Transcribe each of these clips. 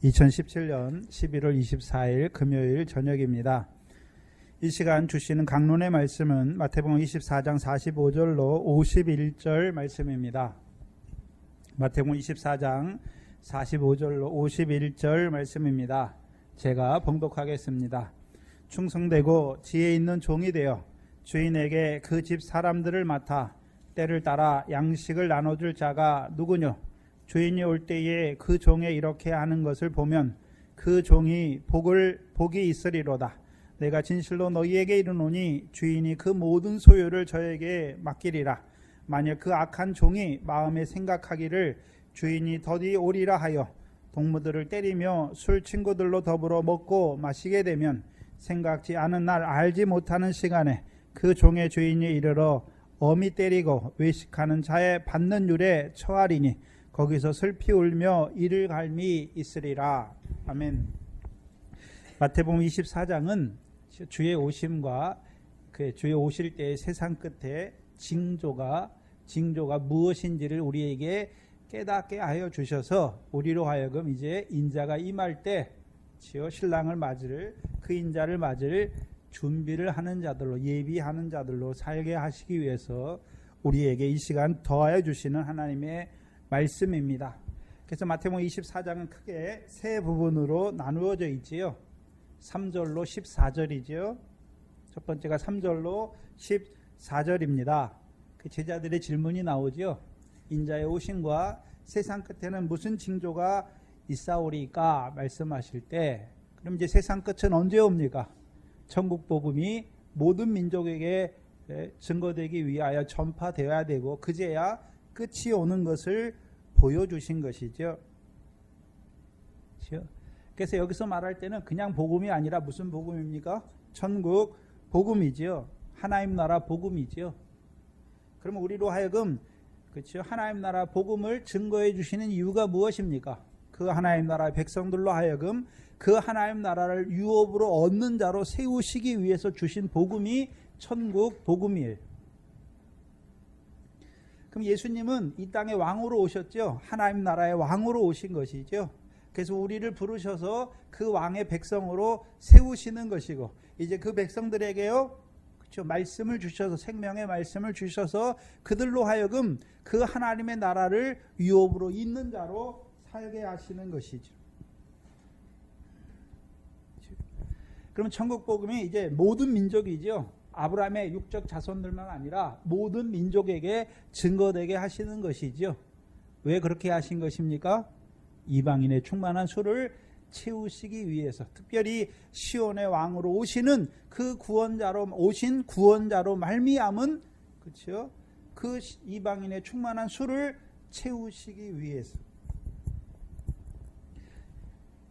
2017년 11월 24일 금요일 저녁입니다. 이 시간 주시는 강론의 말씀은 마태복음 24장 45절로 51절 말씀입니다. 마태복음 24장 45절로 51절 말씀입니다. 제가 봉독하겠습니다. 충성되고 지혜 있는 종이 되어 주인에게 그 집 사람들을 맡아 때를 따라 양식을 나눠줄 자가 누구뇨? 주인이 올 때에 그 종에 이렇게 하는 것을 보면 그 종이 복이 있으리로다. 내가 진실로 너희에게 이르노니 주인이 그 모든 소유를 저에게 맡기리라. 만약 그 악한 종이 마음에 생각하기를 주인이 더디 오리라 하여 동무들을 때리며 술 친구들로 더불어 먹고 마시게 되면 생각지 않은 날 알지 못하는 시간에 그 종의 주인이 이르러 엄히 때리고 외식하는 자의 받는 율에 처하리니 거기서 슬피 울며 이를 갈미 있으리라. 아멘. 마태복음 24장은 주의 오심과 그 주의 오실 때의 세상 끝에 징조가 무엇인지를 우리에게 깨닫게 하여 주셔서 우리로 하여금 이제 인자가 임할 때 신랑을 맞을 그 인자를 맞을 준비를 하는 자들로 예비하는 자들로 살게 하시기 위해서 우리에게 이 시간 더하여 주시는 하나님의 말씀입니다. 그래서 마태복음 24장은 크게 세 부분으로 나누어져 있지요. 3절로 14절이죠. 첫 번째가 3절로 14절입니다. 그 제자들의 질문이 나오죠. 인자의 오심과 세상 끝에는 무슨 징조가 있사오리까 말씀하실 때, 그럼 이제 세상 끝은 언제 옵니까? 천국 복음이 모든 민족에게 증거되기 위하여 전파되어야 되고 그제야 끝이 오는 것을 보여주신 것이죠. 그래서 여기서 말할 때는 그냥 복음이 아니라 무슨 복음입니까? 천국 복음이죠. 하나님 나라 복음이죠. 그러면 우리로 하여금 그렇죠. 하나님 나라 복음을 증거해 주시는 이유가 무엇입니까? 그 하나님 나라의 백성들로 하여금 그 하나님 나라를 유업으로 얻는 자로 세우시기 위해서 주신 복음이 천국 복음이에요. 그럼 예수님은 이 땅의 왕으로 오셨죠. 하나님 나라의 왕으로 오신 것이죠. 그래서 우리를 부르셔서 그 왕의 백성으로 세우시는 것이고, 이제 그 백성들에게요, 그렇죠, 말씀을 주셔서 생명의 말씀을 주셔서 그들로 하여금 그 하나님의 나라를 유업으로 잇는 자로 살게 하시는 것이죠. 그럼 천국 복음이 이제 모든 민족이죠. 아브라함의 육적 자손들만 아니라 모든 민족에게 증거되게 하시는 것이죠. 왜 그렇게 하신 것입니까? 이방인의 충만한 수를 채우시기 위해서, 특별히 시온의 왕으로 오시는 그 오신 구원자로 말미암은, 그렇죠? 그 이방인의 충만한 수를 채우시기 위해서.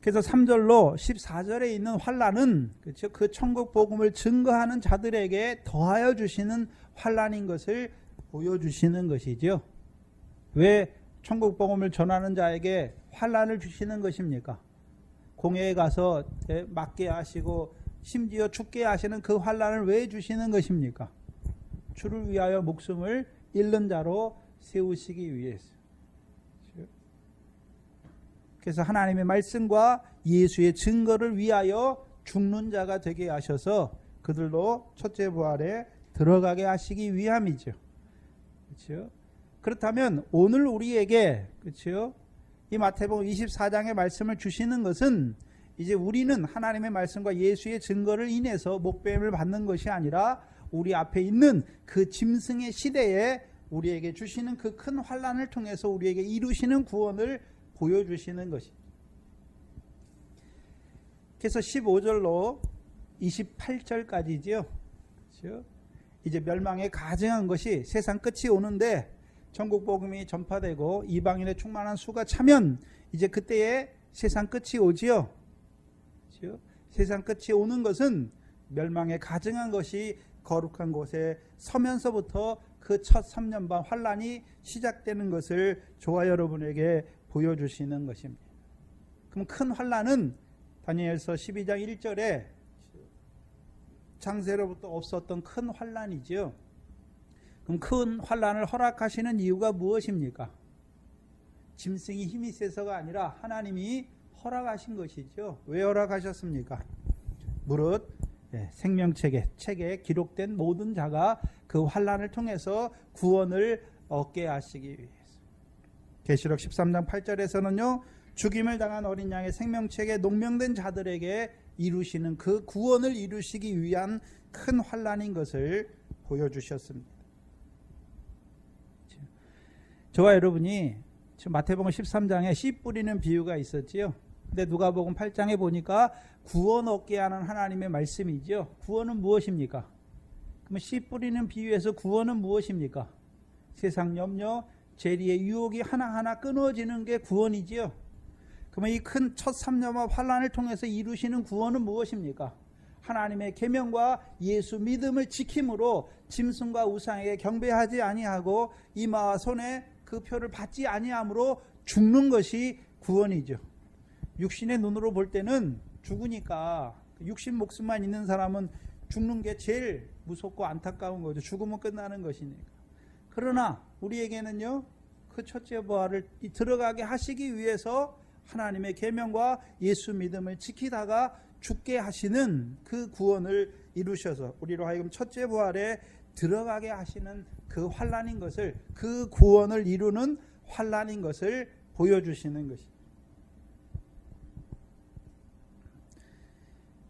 그래서 3절로 14절에 있는 환란은, 그렇죠, 그 천국 복음을 증거하는 자들에게 더하여 주시는 환란인 것을 보여주시는 것이죠. 왜 천국 복음을 전하는 자에게 환란을 주시는 것입니까? 공회에 가서 맞게 하시고 심지어 죽게 하시는 그 환란을 왜 주시는 것입니까? 주를 위하여 목숨을 잃는 자로 세우시기 위해서. 그래서 하나님의 말씀과 예수의 증거를 위하여 죽는 자가 되게 하셔서 그들로 첫째 부활에 들어가게 하시기 위함이죠. 그렇죠? 그렇다면 오늘 우리에게, 그렇죠, 이 마태복음 24장의 말씀을 주시는 것은 이제 우리는 하나님의 말씀과 예수의 증거를 인해서 목배임을 받는 것이 아니라 우리 앞에 있는 그 짐승의 시대에 우리에게 주시는 그 큰 환난을 통해서 우리에게 이루시는 구원을 보여주시는 것입니다. 그래서 15절로 28절까지지요. 그렇죠? 이제 멸망에 가증한 것이 세상 끝이 오는데 천국 복음이 전파되고 이방인의 충만한 수가 차면 이제 그때에 세상 끝이 오지요. 그렇죠? 세상 끝이 오는 것은 멸망에 가증한 것이 거룩한 곳에 서면서부터 그 첫 3년 반 환란이 시작되는 것을 저와 여러분에게 보여주시는 것입니다. 그럼 큰 환란은 다니엘서 12장 1절에 창세로부터 없었던 큰 환란이죠. 그럼 큰 환란을 허락하시는 이유가 무엇입니까? 짐승이 힘이 세서가 아니라 하나님이 허락하신 것이죠. 왜 허락하셨습니까? 무릇 생명책에 기록된 모든 자가 그 환난을 통해서 구원을 얻게 하시기 위해서. 계시록 13장 8절에서는요. 죽임을 당한 어린 양의 생명책에 농명된 자들에게 이루시는 그 구원을 이루시기 위한 큰 환난인 것을 보여주셨습니다. 저와 여러분이 지금 마태복음 13장에 씨 뿌리는 비유가 있었지요. 근데 누가복음 8장에 보니까 구원 얻게 하는 하나님의 말씀이죠. 구원은 무엇입니까? 그러면 씨 뿌리는 비유에서 구원은 무엇입니까? 세상 염려, 재리의 유혹이 하나하나 끊어지는 게 구원이지요. 그러면 이 큰 첫 3년의 환난을 통해서 이루시는 구원은 무엇입니까? 하나님의 계명과 예수 믿음을 지킴으로 짐승과 우상에게 경배하지 아니하고 이마와 손에 그 표를 받지 아니함으로 죽는 것이 구원이죠. 육신의 눈으로 볼 때는 죽으니까 육신 목숨만 있는 사람은 죽는 게 제일 무섭고 안타까운 거죠. 죽으면 끝나는 것이니까. 그러나 우리에게는요, 그 첫째 부활을 들어가게 하시기 위해서 하나님의 계명과 예수 믿음을 지키다가 죽게 하시는 그 구원을 이루셔서 우리로 하여금 첫째 부활에 들어가게 하시는 그 환난인 것을, 그 구원을 이루는 환난인 것을 보여주시는 것입니다.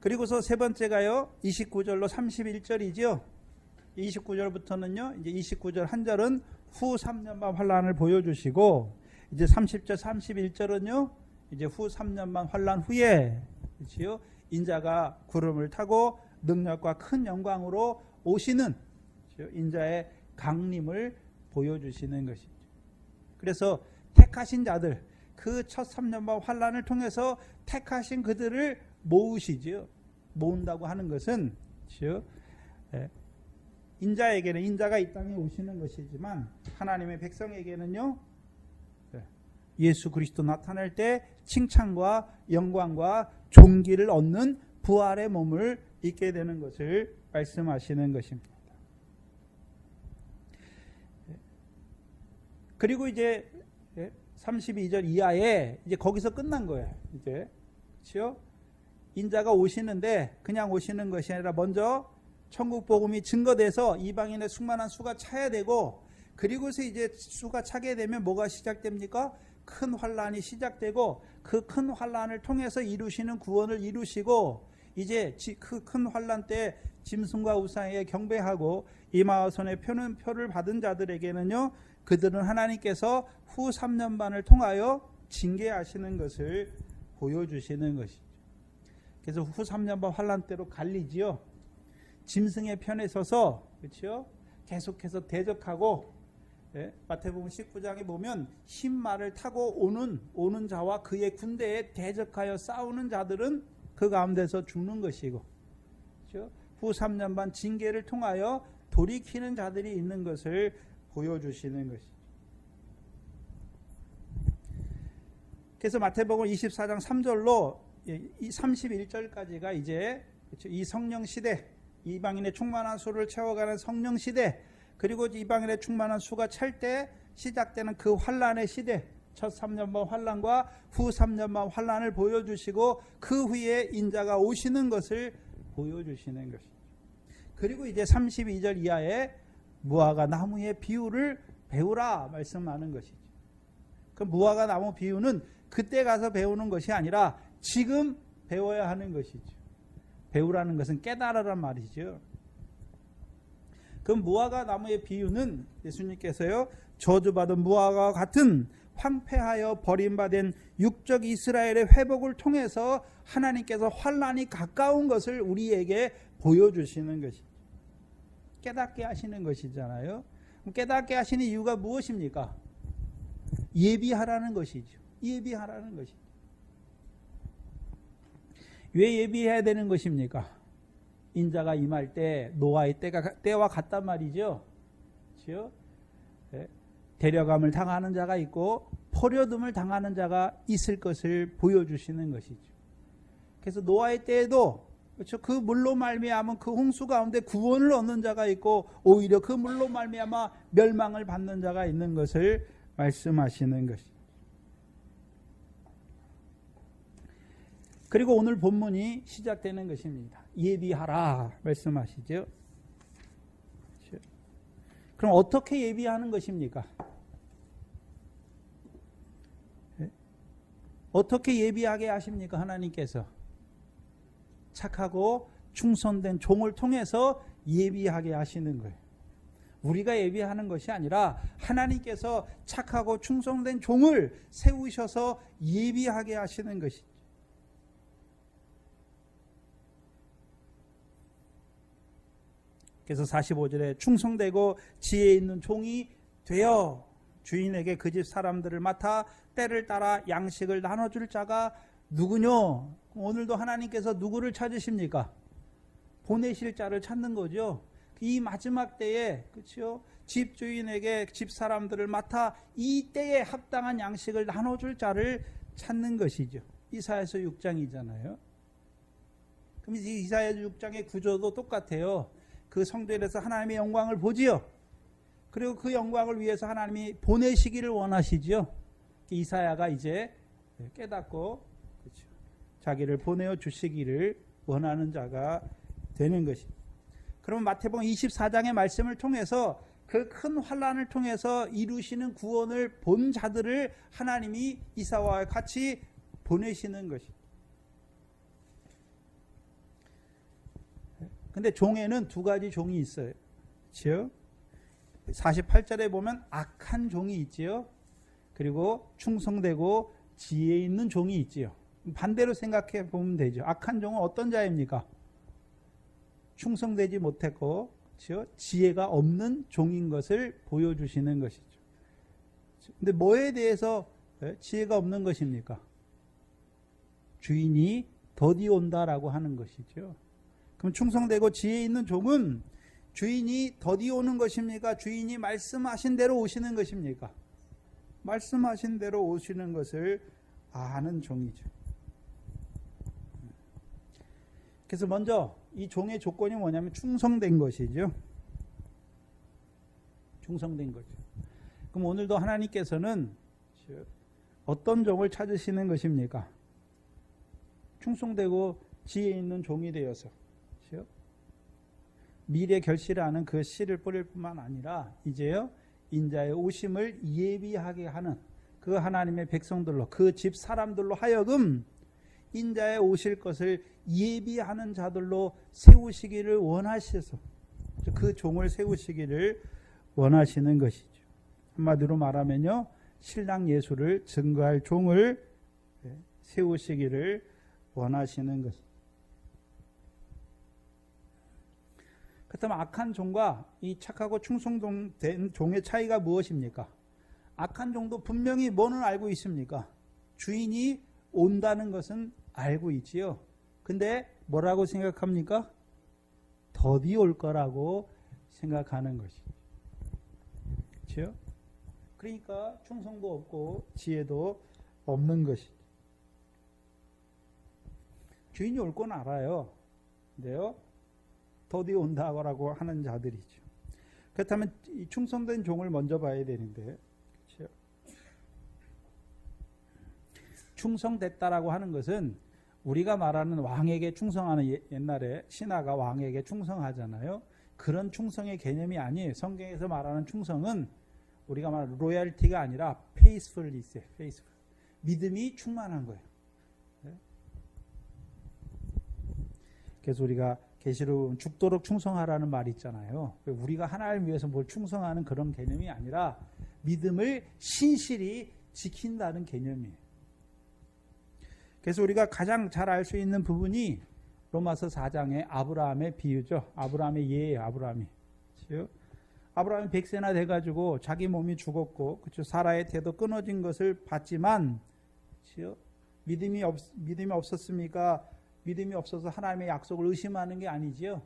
그리고서 세 번째가요, 29절로 31절이죠. 29절부터는요, 이제 29절 한 절은 후 3년만 환난을 보여주시고, 이제 30절, 31절은요, 이제 후 3년만 환난 후에, 그렇지요? 인자가 구름을 타고 능력과 큰 영광으로 오시는 인자의 강림을 보여주시는 것이죠. 그래서 택하신 자들, 그 첫 3년만 환난을 통해서 택하신 그들을 모으시지요. 모은다고 하는 것은 인자에게는, 인자가 이 땅에 오시는 것이지만 하나님의 백성에게는요, 예수 그리스도 나타날 때 칭찬과 영광과 존귀를 얻는 부활의 몸을 입게 되는 것을 말씀하시는 것입니다. 그리고 이제 32절 이하에 이제 거기서 끝난 거예요. 이제 그렇죠? 인자가 오시는데 그냥 오시는 것이 아니라 먼저 천국 복음이 증거돼서 이방인의 충만한 수가 차야 되고, 그리고서 이제 수가 차게 되면 뭐가 시작됩니까? 큰 환난이 시작되고, 그 큰 환난을 통해서 이루시는 구원을 이루시고, 이제 그 큰 환난 때 짐승과 우상에게 경배하고 이마와 손에 표를 받은 자들에게는요, 그들은 하나님께서 후 3년 반을 통하여 징계하시는 것을 보여주시는 것이죠. 그래서 후 3년 반 환난 때로 갈리지요. 짐승의 편에 서서, 그렇죠? 계속해서 대적하고, 마태복음 19장에 보면 흰 말을 타고 오는 자와 그의 군대에 대적하여 싸우는 자들은 그 가운데서 죽는 것이고, 그렇죠? 후 3년 반 징계를 통하여 돌이키는 자들이 있는 것을 보여주시는 것이죠. 그래서 마태복음 24장 3절로 31절까지가 이제, 그렇죠? 이 성령 시대, 이방인의 충만한 수를 채워가는 성령 시대, 그리고 이방인의 충만한 수가 찰 때 시작되는 그 환난의 시대, 첫 3년만 환난과 후 3년만 환난을 보여주시고 그 후에 인자가 오시는 것을 보여주시는 것입니다. 그리고 이제 32절 이하에 무화과 나무의 비유를 배우라 말씀하는 것이죠. 그 무화과 나무 비유는 그때 가서 배우는 것이 아니라 지금 배워야 하는 것이죠. 배우라는 것은 깨달으란 말이죠. 그 무화과 나무의 비유는 예수님께서요, 저주받은 무화과와 같은 황폐하여 버림받은 육적 이스라엘의 회복을 통해서 하나님께서 환난이 가까운 것을 우리에게 보여주시는 것이죠. 깨닫게 하시는 것이잖아요. 깨닫게 하시는 이유가 무엇입니까? 예비하라는 것이죠. 예비하라는 것이죠. 왜 예비해야 되는 것입니까? 인자가 임할 때 노아의 때와 같단 말이죠. 그렇죠? 데려감을 당하는 자가 있고 포려둠을 당하는 자가 있을 것을 보여주시는 것이죠. 그래서 노아의 때에도, 그렇죠? 그 물로 말미암은 그 홍수 가운데 구원을 얻는 자가 있고 오히려 그 물로 말미암아 멸망을 받는 자가 있는 것을 말씀하시는 것입니다. 그리고 오늘 본문이 시작되는 것입니다. 예비하라 말씀하시죠. 그럼 어떻게 예비하는 것입니까? 어떻게 예비하게 하십니까? 하나님께서 착하고 충성된 종을 통해서 예비하게 하시는 거예요. 우리가 예비하는 것이 아니라 하나님께서 착하고 충성된 종을 세우셔서 예비하게 하시는 것이죠. 그래서 45절에 충성되고 지혜 있는 종이 되어 주인에게 그 집 사람들을 맡아 때를 따라 양식을 나눠줄 자가 누구뇨? 오늘도 하나님께서 누구를 찾으십니까? 보내실 자를 찾는 거죠. 이 마지막 때에, 그렇죠? 집주인에게 집 사람들을 맡아 이 때에 합당한 양식을 나눠줄 자를 찾는 것이죠. 이사야서 6장이잖아요. 그럼 이사야 6장의 구조도 똑같아요. 그 성전에서 하나님의 영광을 보지요. 그리고 그 영광을 위해서 하나님이 보내시기를 원하시지요. 이사야가 이제 깨닫고, 그렇죠, 자기를 보내어 주시기를 원하는 자가 되는 것입니다. 그러면 마태복음 24장의 말씀을 통해서 그 큰 환난을 통해서 이루시는 구원을 본 자들을 하나님이 이사와 같이 보내시는 것입니다. 근데 종에는 두 가지 종이 있어요. 그렇죠? 48절에 보면 악한 종이 있지요. 그리고 충성되고 지혜 있는 종이 있지요. 반대로 생각해 보면 되죠. 악한 종은 어떤 자입니까? 충성되지 못했고, 그렇죠? 지혜가 없는 종인 것을 보여주시는 것이죠. 근데 뭐에 대해서 지혜가 없는 것입니까? 주인이 더디 온다라고 하는 것이죠. 그럼 충성되고 지혜 있는 종은 주인이 더디 오는 것입니까? 주인이 말씀하신 대로 오시는 것입니까? 말씀하신 대로 오시는 것을 아는 종이죠. 그래서 먼저 이 종의 조건이 뭐냐면 충성된 것이죠. 충성된 거죠. 그럼 오늘도 하나님께서는 어떤 종을 찾으시는 것입니까? 충성되고 지혜 있는 종이 되어서, 그렇죠? 미래 결실하는 그 씨를 뿌릴 뿐만 아니라 이제요, 인자의 오심을 예비하게 하는 그 하나님의 백성들로, 그 집 사람들로 하여금 인자의 오실 것을 예비하는 자들로 세우시기를 원하셔서 그 종을 세우시기를 원하시는 것이죠. 한마디로 말하면요, 신랑 예수를 증거할 종을 세우시기를 원하시는 것입니다. 그렇다면 악한 종과 이 착하고 충성된 종의 차이가 무엇입니까? 악한 종도 분명히 뭐는 알고 있습니까? 주인이 온다는 것은 알고 있지요. 근데 뭐라고 생각합니까? 더디 올 거라고 생각하는 것이죠. 그렇죠? 그러니까 충성도 없고 지혜도 없는 것이죠. 주인이 올 건 알아요. 근데요, 더디 온다고 하는 자들이죠. 그렇다면 이 충성된 종을 먼저 봐야 되는데, 그렇죠? 충성됐다라고 하는 것은 우리가 말하는 왕에게 충성하는, 옛날에 신하가 왕에게 충성하잖아요. 그런 충성의 개념이 아니에요. 성경에서 말하는 충성은 우리가 말하는 로얄티가 아니라 페이스풀리스예요. 페이스풀. 믿음이 충만한 거예요. 그래서 우리가 계시록 죽도록 충성하라는 말이 있잖아요. 우리가 하나님을 위해서 뭘 충성하는 그런 개념이 아니라 믿음을 신실히 지킨다는 개념이에요. 그래서 우리가 가장 잘 알 수 있는 부분이 로마서 4장의 아브라함의 비유죠. 아브라함의 예예요. 아브라함이. 그렇죠? 아브라함이 100세나 돼가지고 자기 몸이 죽었고, 그렇죠? 사라의 태도 끊어진 것을 봤지만, 그렇죠? 믿음이 없었습니까? 믿음이 없어서 하나님의 약속을 의심하는 게 아니지요.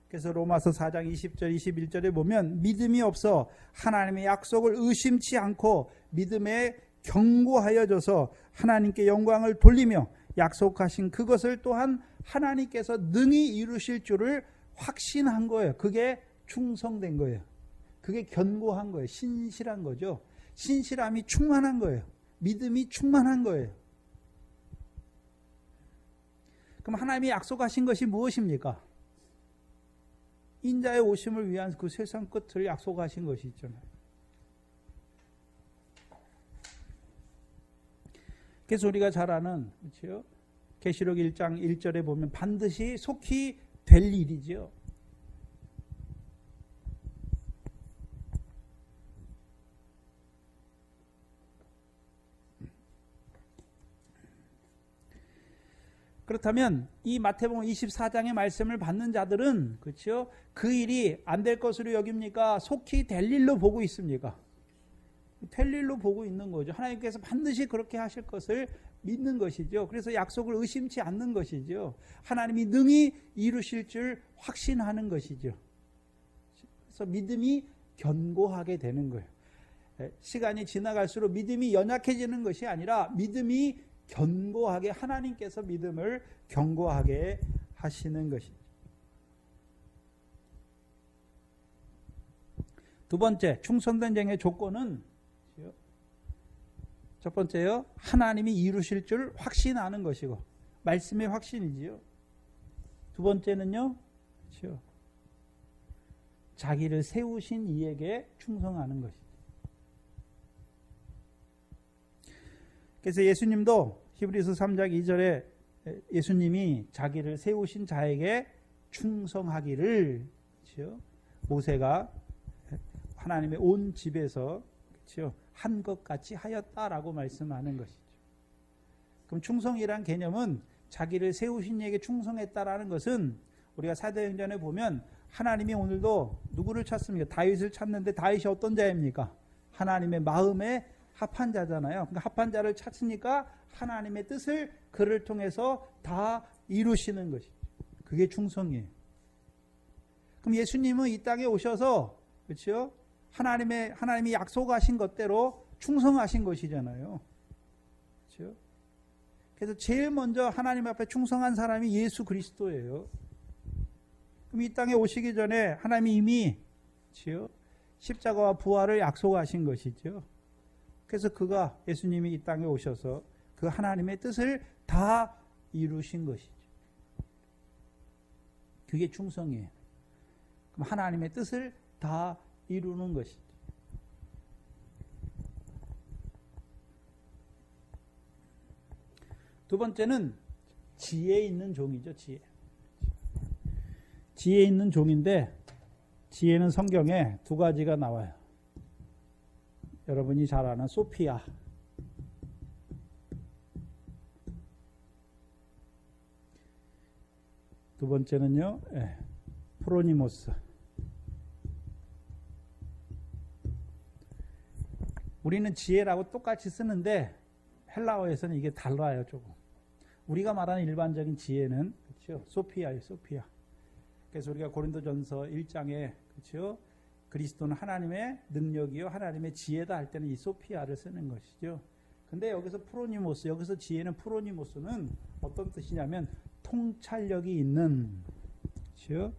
그래서 로마서 4장 20절 21절에 보면 믿음이 없어 하나님의 약속을 의심치 않고 믿음에 견고하여져서 하나님께 영광을 돌리며 약속하신 그것을 또한 하나님께서 능히 이루실 줄을 확신한 거예요. 그게 충성된 거예요. 그게 견고한 거예요. 신실한 거죠. 신실함이 충만한 거예요. 믿음이 충만한 거예요. 그럼 하나님이 약속하신 것이 무엇입니까? 인자의 오심을 위한 그 세상 끝을 약속하신 것이 있잖아요. 그래서 우리가 잘 아는, 그렇죠? 계시록 1장 1절에 보면 반드시 속히 될 일이죠. 그렇다면 이 마태복음 24장의 말씀을 받는 자들은, 그렇죠? 그 일이 안 될 것으로 여깁니까? 속히 될 일로 보고 있습니까? 될 일로 보고 있는 거죠. 하나님께서 반드시 그렇게 하실 것을 믿는 것이죠. 그래서 약속을 의심치 않는 것이죠. 하나님이 능히 이루실 줄 확신하는 것이죠. 그래서 믿음이 견고하게 되는 거예요. 시간이 지나갈수록 믿음이 연약해지는 것이 아니라 믿음이 견고하게, 하나님께서 믿음을 견고하게 하시는 것이죠. 두 번째, 충성된쟁의 조건은, 첫 번째요, 하나님이 이루실 줄 확신하는 것이고, 말씀의 확신이지요. 두 번째는요, 그렇죠, 자기를 세우신 이에게 충성하는 것이죠. 그래서 예수님도 히브리서 3장 2절에 예수님이 자기를 세우신 자에게 충성하기를, 그렇죠, 모세가 하나님의 온 집에서, 그렇죠, 한 것 같이 하였다라고 말씀하는 것이죠. 그럼 충성이란 개념은 자기를 세우신 이에게 충성했다라는 것은, 우리가 사도행전에 보면 하나님이 오늘도 누구를 찾습니까? 다윗을 찾는데 다윗이 어떤 자입니까? 하나님의 마음에 합한 자잖아요. 그러니까 합한 자를 찾으니까 하나님의 뜻을 그를 통해서 다 이루시는 것이죠. 그게 충성이에요. 그럼 예수님은 이 땅에 오셔서, 그렇죠, 하나님이 약속하신 것대로 충성하신 것이잖아요. 그렇죠? 그래서 제일 먼저 하나님 앞에 충성한 사람이 예수 그리스도예요. 그럼 이 땅에 오시기 전에 하나님이 이미, 그렇죠, 십자가와 부활을 약속하신 것이죠. 그래서 예수님이 이 땅에 오셔서 그 하나님의 뜻을 다 이루신 것이죠. 그게 충성이에요. 그럼 하나님의 뜻을 다 이루는 것이죠. 두 번째는 지혜 있는 종이죠. 지혜 있는 종인데, 지혜는 성경에 두 가지가 나와요. 여러분이 잘 아는 소피아, 두 번째는요, 프로니모스. 우리는 지혜라고 똑같이 쓰는데 헬라어에서는 이게 달라요, 조금. 우리가 말하는 일반적인 지혜는, 그렇죠, 소피아예요, 소피아. 그래서 우리가 고린도전서 1장에, 그렇죠, 그리스도는 하나님의 능력이요 하나님의 지혜다 할 때는 이 소피아를 쓰는 것이죠. 근데 여기서 프로니모스, 여기서 지혜는 프로니모스는 어떤 뜻이냐면 통찰력이 있는, 그렇죠,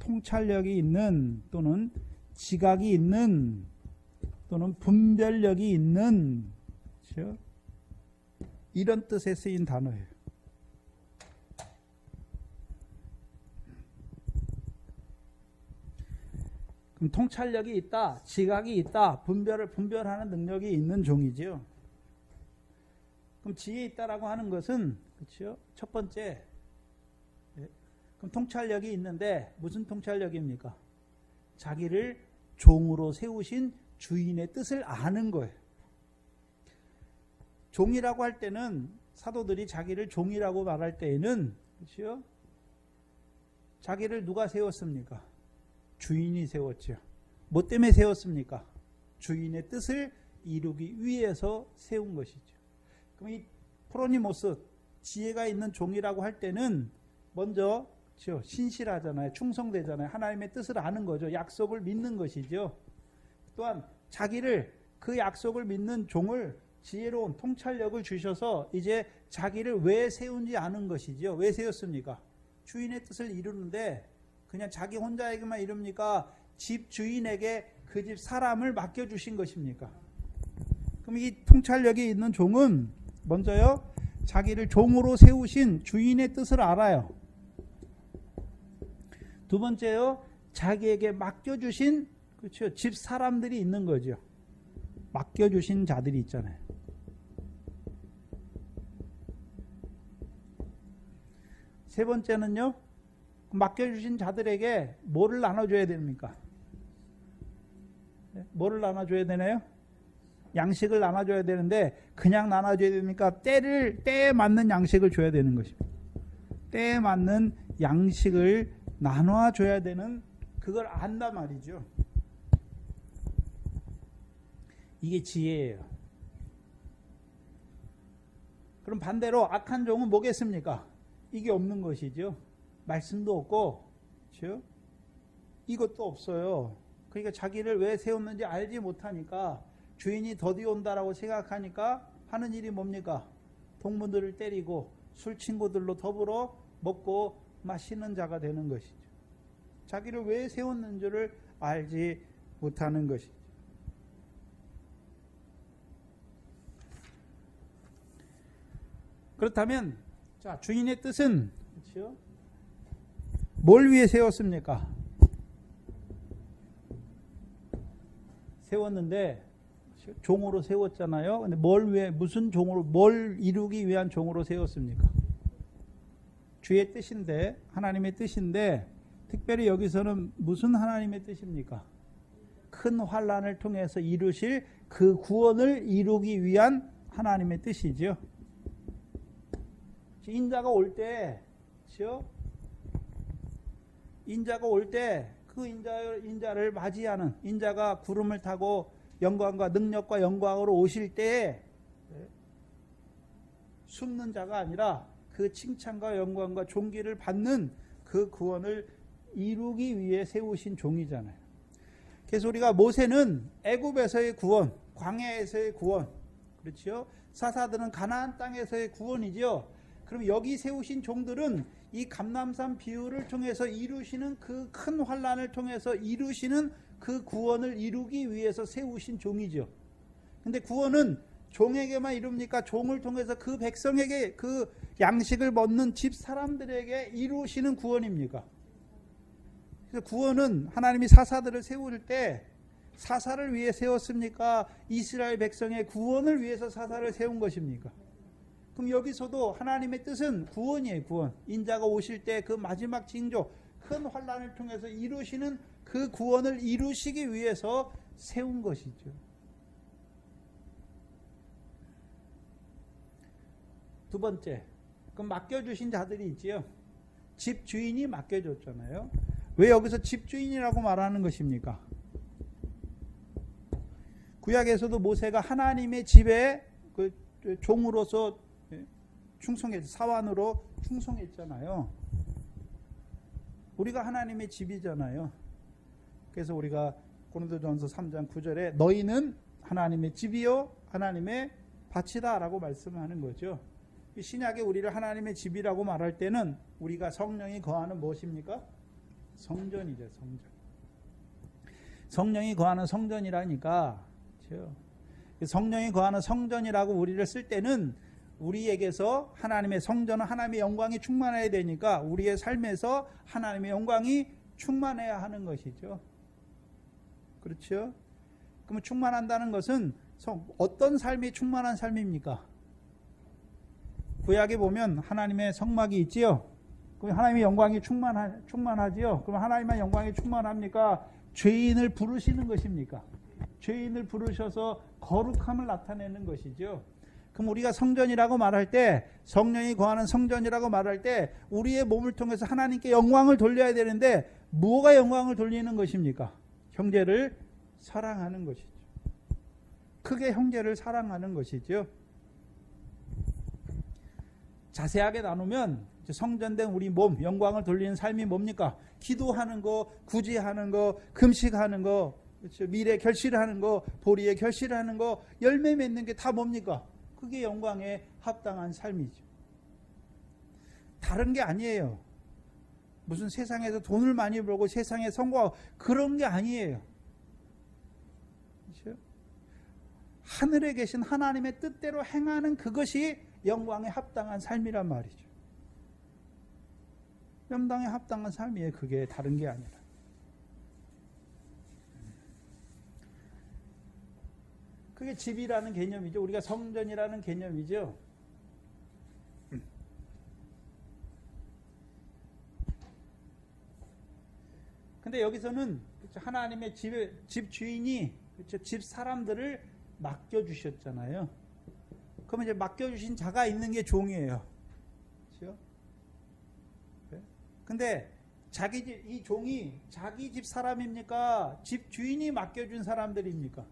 통찰력이 있는, 또는 지각이 있는, 또는 분별력이 있는, 그렇죠, 이런 뜻에 쓰인 단어예요. 그럼 통찰력이 있다, 지각이 있다, 분별하는 능력이 있는 종이지요. 그럼 지혜 있다라고 하는 것은, 그렇죠, 첫 번째, 그럼 통찰력이 있는데 무슨 통찰력입니까? 자기를 종으로 세우신 주인의 뜻을 아는 거예요. 종이라고 할 때는, 사도들이 자기를 종이라고 말할 때에는, 그렇죠, 자기를 누가 세웠습니까? 주인이 세웠죠. 뭐 때문에 세웠습니까? 주인의 뜻을 이루기 위해서 세운 것이죠. 그럼 이 프로니모스, 지혜가 있는 종이라고 할 때는 먼저, 그렇죠, 신실하잖아요. 충성되잖아요. 하나님의 뜻을 아는 거죠. 약속을 믿는 것이죠. 또한 자기를, 그 약속을 믿는 종을 지혜로운 통찰력을 주셔서 이제 자기를 왜 세운지 아는 것이죠. 왜 세웠습니까? 주인의 뜻을 이루는데 그냥 자기 혼자에게만 이룹니까? 집 주인에게 그 집 사람을 맡겨주신 것입니까? 그럼 이 통찰력이 있는 종은 먼저요, 자기를 종으로 세우신 주인의 뜻을 알아요. 두 번째요, 자기에게 맡겨주신, 그렇죠, 집 사람들이 있는 거죠. 맡겨주신 자들이 있잖아요. 세 번째는요, 맡겨주신 자들에게 뭐를 나눠줘야 됩니까? 뭐를 나눠줘야 되나요? 양식을 나눠줘야 되는데, 그냥 나눠줘야 됩니까? 때에 맞는 양식을 줘야 되는 것입니다. 때에 맞는 양식을 나눠줘야 되는, 그걸 안단 말이죠. 이게 지혜예요. 그럼 반대로 악한 종은 뭐겠습니까? 이게 없는 것이죠. 말씀도 없고, 그렇죠? 이것도 없어요. 그러니까 자기를 왜 세웠는지 알지 못하니까, 주인이 더디 온다라고 생각하니까 하는 일이 뭡니까? 동무들을 때리고 술 친구들로 더불어 먹고 마시는 자가 되는 것이죠. 자기를 왜 세웠는지를 알지 못하는 것이죠. 그렇다면, 자, 주인의 뜻은, 그렇죠? 뭘 위해 세웠습니까? 세웠는데, 종으로 세웠잖아요. 근데 뭘 위해, 무슨 종으로, 뭘 이루기 위한 종으로 세웠습니까? 주의 뜻인데, 하나님의 뜻인데, 특별히 여기서는 무슨 하나님의 뜻입니까? 큰 환난을 통해서 이루실 그 구원을 이루기 위한 하나님의 뜻이죠. 인자가 올 때, 그렇죠? 인자가 올 때 그 인자를 맞이하는, 인자가 구름을 타고 영광과 능력과 영광으로 오실 때 숨는 자가 아니라 그 칭찬과 영광과 존귀를 받는 그 구원을 이루기 위해 세우신 종이잖아요. 그래서 우리가 모세는 애굽에서의 구원, 광야에서의 구원, 그렇죠? 사사들은 가나안 땅에서의 구원이죠. 그럼 여기 세우신 종들은 이 감람산 비유를 통해서 이루시는 그 큰 환난을 통해서 이루시는 그 구원을 이루기 위해서 세우신 종이죠. 근데 구원은 종에게만 이룹니까? 종을 통해서 그 백성에게, 그 양식을 먹는 집 사람들에게 이루시는 구원입니까? 그래서 구원은 하나님이 사사들을 세울 때 사사를 위해 세웠습니까? 이스라엘 백성의 구원을 위해서 사사를 세운 것입니까? 그럼 여기서도 하나님의 뜻은 구원이에요. 구원. 인자가 오실 때 그 마지막 징조, 큰 환난을 통해서 이루시는 그 구원을 이루시기 위해서 세운 것이죠. 두 번째, 그럼 맡겨주신 자들이 있지요. 집 주인이 맡겨줬잖아요. 왜 여기서 집 주인이라고 말하는 것입니까? 구약에서도 모세가 하나님의 집에 그 종으로서 충성했죠. 사환으로 충성했잖아요. 우리가 하나님의 집이잖아요. 그래서 우리가 고린도전서 3장 9절에 너희는 하나님의 집이요 하나님의 밭이다 라고 말씀하는 거죠. 신약에 우리를 하나님의 집이라고 말할 때는 우리가 성령이 거하는 무엇입니까? 성전이죠. 성전. 성령이 거하는 성전이라니까, 그렇죠? 성령이 거하는 성전이라고 우리를 쓸 때는 우리에게서 하나님의 성전은 하나님의 영광이 충만해야 되니까 우리의 삶에서 하나님의 영광이 충만해야 하는 것이죠. 그렇죠? 그러면 충만한다는 것은 어떤 삶이 충만한 삶입니까? 구약에 보면 하나님의 성막이 있지요. 그럼 하나님의 영광이 충만하지요. 그럼 하나님의 영광이 충만합니까? 죄인을 부르시는 것입니까? 죄인을 부르셔서 거룩함을 나타내는 것이죠. 그럼 우리가 성전이라고 말할 때, 성령이 거하는 성전이라고 말할 때 우리의 몸을 통해서 하나님께 영광을 돌려야 되는데 뭐가 영광을 돌리는 것입니까? 형제를 사랑하는 것이죠. 크게 형제를 사랑하는 것이죠. 자세하게 나누면 성전된 우리 몸, 영광을 돌리는 삶이 뭡니까? 기도하는 거, 구제하는 거, 금식하는 거, 그렇죠? 미래 결실하는 거, 보리에 결실하는 거, 열매 맺는 게 다 뭡니까? 그게 영광에 합당한 삶이죠. 다른 게 아니에요. 무슨 세상에서 돈을 많이 벌고 세상에 성공하고 그런 게 아니에요. 그렇죠? 하늘에 계신 하나님의 뜻대로 행하는 그것이 영광에 합당한 삶이란 말이죠. 영광에 합당한 삶이에요. 그게 다른 게 아니라. 그게 집이라는 개념이죠. 우리가 성전이라는 개념이죠. 근데 여기서는 하나님의 집 주인이 집 사람들을 맡겨주셨잖아요. 그러면 이제 맡겨주신 자가 있는 게 종이에요. 그렇죠? 근데 이 종이 자기 집 사람입니까? 집 주인이 맡겨준 사람들입니까?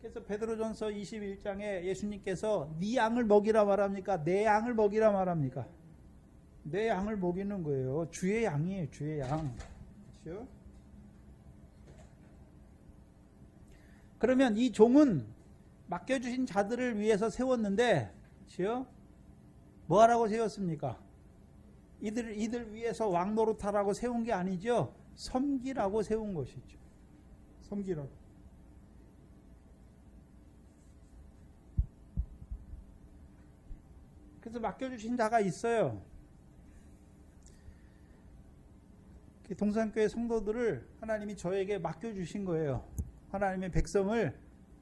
그래서 베드로전서 21장에 예수님께서 네 양을 먹이라 말합니까? 내 양을 먹이라 말합니까? 내 양을 먹이는 거예요. 주의 양이에요. 주의 양. 그렇죠? 그러면 이 종은 맡겨주신 자들을 위해서 세웠는데, 그렇죠? 뭐 하라고 세웠습니까? 이들 위해서 왕 노릇하라고 세운 게 아니죠. 섬기라고 세운 것이죠. 섬기라고. 그래서 맡겨주신 자가 있어요. 동산교회 성도들을 하나님이 저에게 맡겨주신 거예요. 하나님의 백성을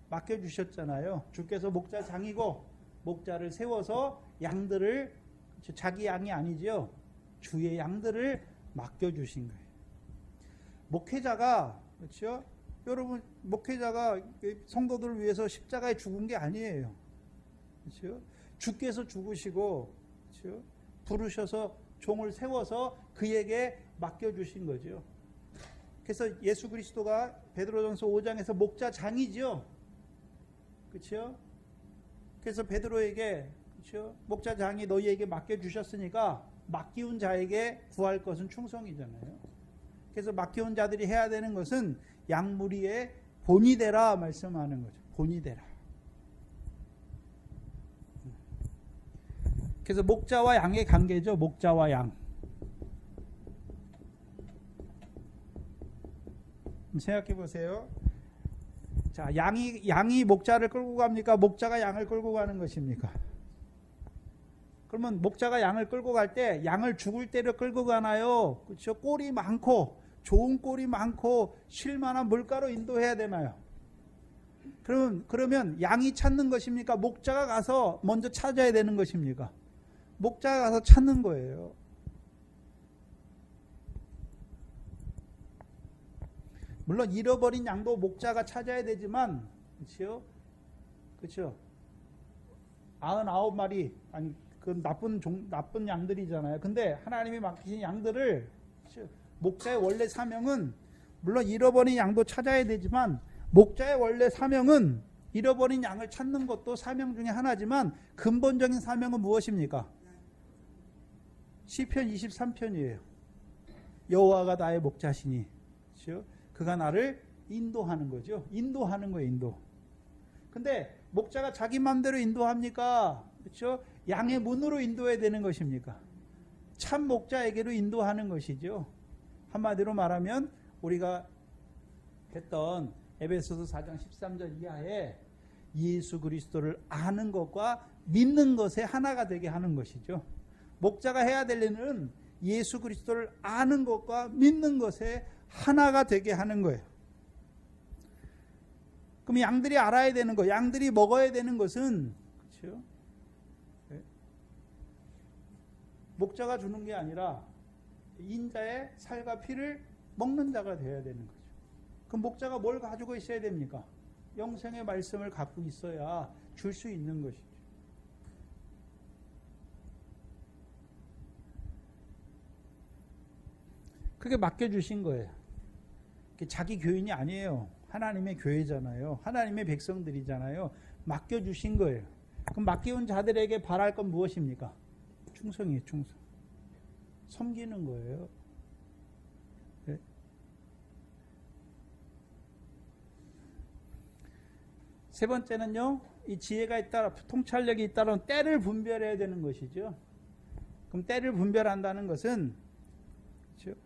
맡겨주셨잖아요. 주께서 목자장이고 목자를 세워서 양들을, 자기 양이 아니죠. 주의 양들을 맡겨주신 거예요. 목회자가, 그렇죠? 여러분, 목회자가 성도들을 위해서 십자가에 죽은 게 아니에요. 그렇죠? 주께서 죽으시고, 그렇죠? 부르셔서 종을 세워서 그에게 맡겨주신 거죠. 그래서 예수 그리스도가 베드로전서 5장에서 목자장이죠. 그렇죠? 그래서 베드로에게, 그렇죠? 목자장이 너희에게 맡겨주셨으니까 맡기운 자에게 구할 것은 충성이잖아요. 그래서 맡기운 자들이 해야 되는 것은 양무리의 본이 되라 말씀하는 거죠. 본이 되라. 그래서 목자와 양의 관계죠. 목자와 양. 생각해 보세요. 자, 양이 목자를 끌고 갑니까? 목자가 양을 끌고 가는 것입니까? 그러면 목자가 양을 끌고 갈 때 양을 죽을 때로 끌고 가나요? 그렇죠? 꼴이 많고 좋은 꼴이 많고 쉴만한 물가로 인도해야 되나요? 그러면 양이 찾는 것입니까? 목자가 가서 먼저 찾아야 되는 것입니까? 목자가 가서 찾는 거예요. 물론 잃어버린 양도 목자가 찾아야 되지만, 그렇죠? 그렇죠? 99마리, 아니 그 나쁜 양들이잖아요. 근데 하나님이 맡기신 양들을, 그렇죠? 목자의 원래 사명은, 물론 잃어버린 양도 찾아야 되지만 목자의 원래 사명은 잃어버린 양을 찾는 것도 사명 중에 하나지만 근본적인 사명은 무엇입니까? 시편 23편이에요. 여호와가 나의 목자시니, 그렇죠? 그가 나를 인도하는 거죠. 인도하는 거예요. 인도. 근데 목자가 자기 마음대로 인도합니까? 그렇죠? 양의 문으로 인도해야 되는 것입니까? 참 목자에게로 인도하는 것이죠. 한마디로 말하면 우리가 했던 에베소서 4장 13절 이하에 예수 그리스도를 아는 것과 믿는 것에 하나가 되게 하는 것이죠. 목자가 해야 될 일은 예수 그리스도를 아는 것과 믿는 것에 하나가 되게 하는 거예요. 그럼 양들이 알아야 되는 거, 양들이 먹어야 되는 것은, 그렇죠? 목자가 주는 게 아니라 인자의 살과 피를 먹는 자가 되어야 되는 거죠. 그럼 목자가 뭘 가지고 있어야 됩니까? 영생의 말씀을 갖고 있어야 줄 수 있는 것이죠. 그게 맡겨주신 거예요. 자기 교인이 아니에요. 하나님의 교회잖아요. 하나님의 백성들이잖아요. 맡겨주신 거예요. 그럼 맡겨온 자들에게 바랄 건 무엇입니까? 충성이에요. 충성. 섬기는 거예요. 네? 세 번째는요, 이 지혜가 있다, 통찰력이 있다는 때를 분별해야 되는 것이죠. 그럼 때를 분별한다는 것은, 그렇죠?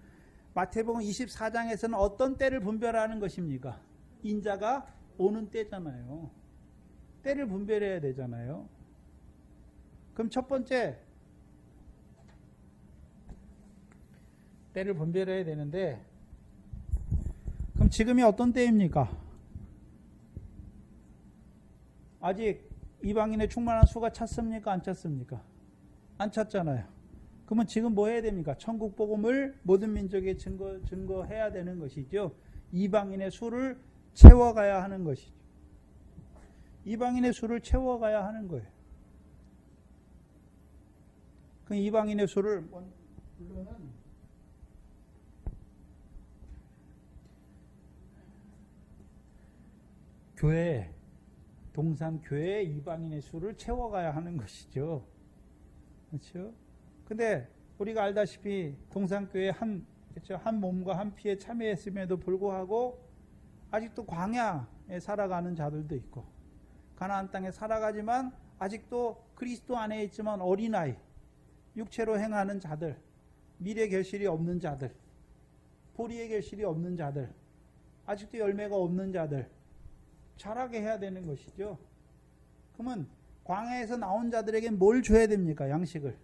마태복음 24장에서는 어떤 때를 분별하는 것입니까? 인자가 오는 때잖아요. 때를 분별해야 되잖아요. 그럼 첫 번째, 때를 분별해야 되는데, 그럼 지금이 어떤 때입니까? 아직 이방인의 충만한 수가 찼습니까? 안 찼습니까? 안 찼잖아요. 그러면 지금 뭐 해야 됩니까? 천국 복음을 모든 민족에 증거해야 되는 것이죠. 이방인의 수를 채워가야 하는 것이죠. 이방인의 수를 채워가야 하는 거예요. 그 이방인의 수를 물론은 교회, 동산교회 이방인의 수를 채워가야 하는 것이죠. 그렇죠? 근데 우리가 알다시피 동산교회 그렇죠? 한 몸과 한 피에 참여했음에도 불구하고 아직도 광야에 살아가는 자들도 있고, 가나안 땅에 살아가지만 아직도 그리스도 안에 있지만 어린아이, 육체로 행하는 자들, 미래 결실이 없는 자들, 보리의 결실이 없는 자들, 아직도 열매가 없는 자들, 자라게 해야 되는 것이죠. 그러면 광야에서 나온 자들에게 뭘 줘야 됩니까? 양식을.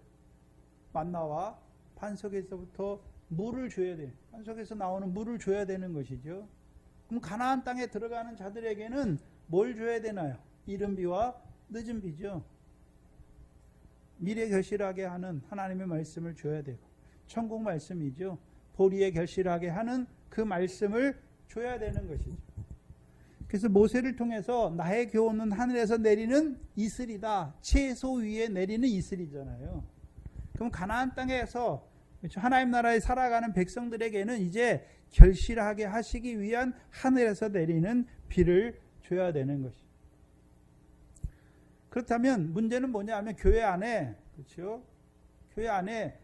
만나와 반석에서부터 물을 줘야 돼요. 반석에서 나오는 물을 줘야 되는 것이죠. 그럼 가나안 땅에 들어가는 자들에게는 뭘 줘야 되나요? 이른 비와 늦은 비죠. 미래 결실하게 하는 하나님의 말씀을 줘야 되고, 천국 말씀이죠. 보리에 결실하게 하는 그 말씀을 줘야 되는 것이죠. 그래서 모세를 통해서 나의 교훈은 하늘에서 내리는 이슬이다. 채소 위에 내리는 이슬이잖아요. 그럼 가나안 땅에서 하나님 나라에 살아가는 백성들에게는 이제 결실하게 하시기 위한 하늘에서 내리는 비를 줘야 되는 것이죠. 그렇다면 문제는 뭐냐면 교회 안에, 그렇죠? 교회 안에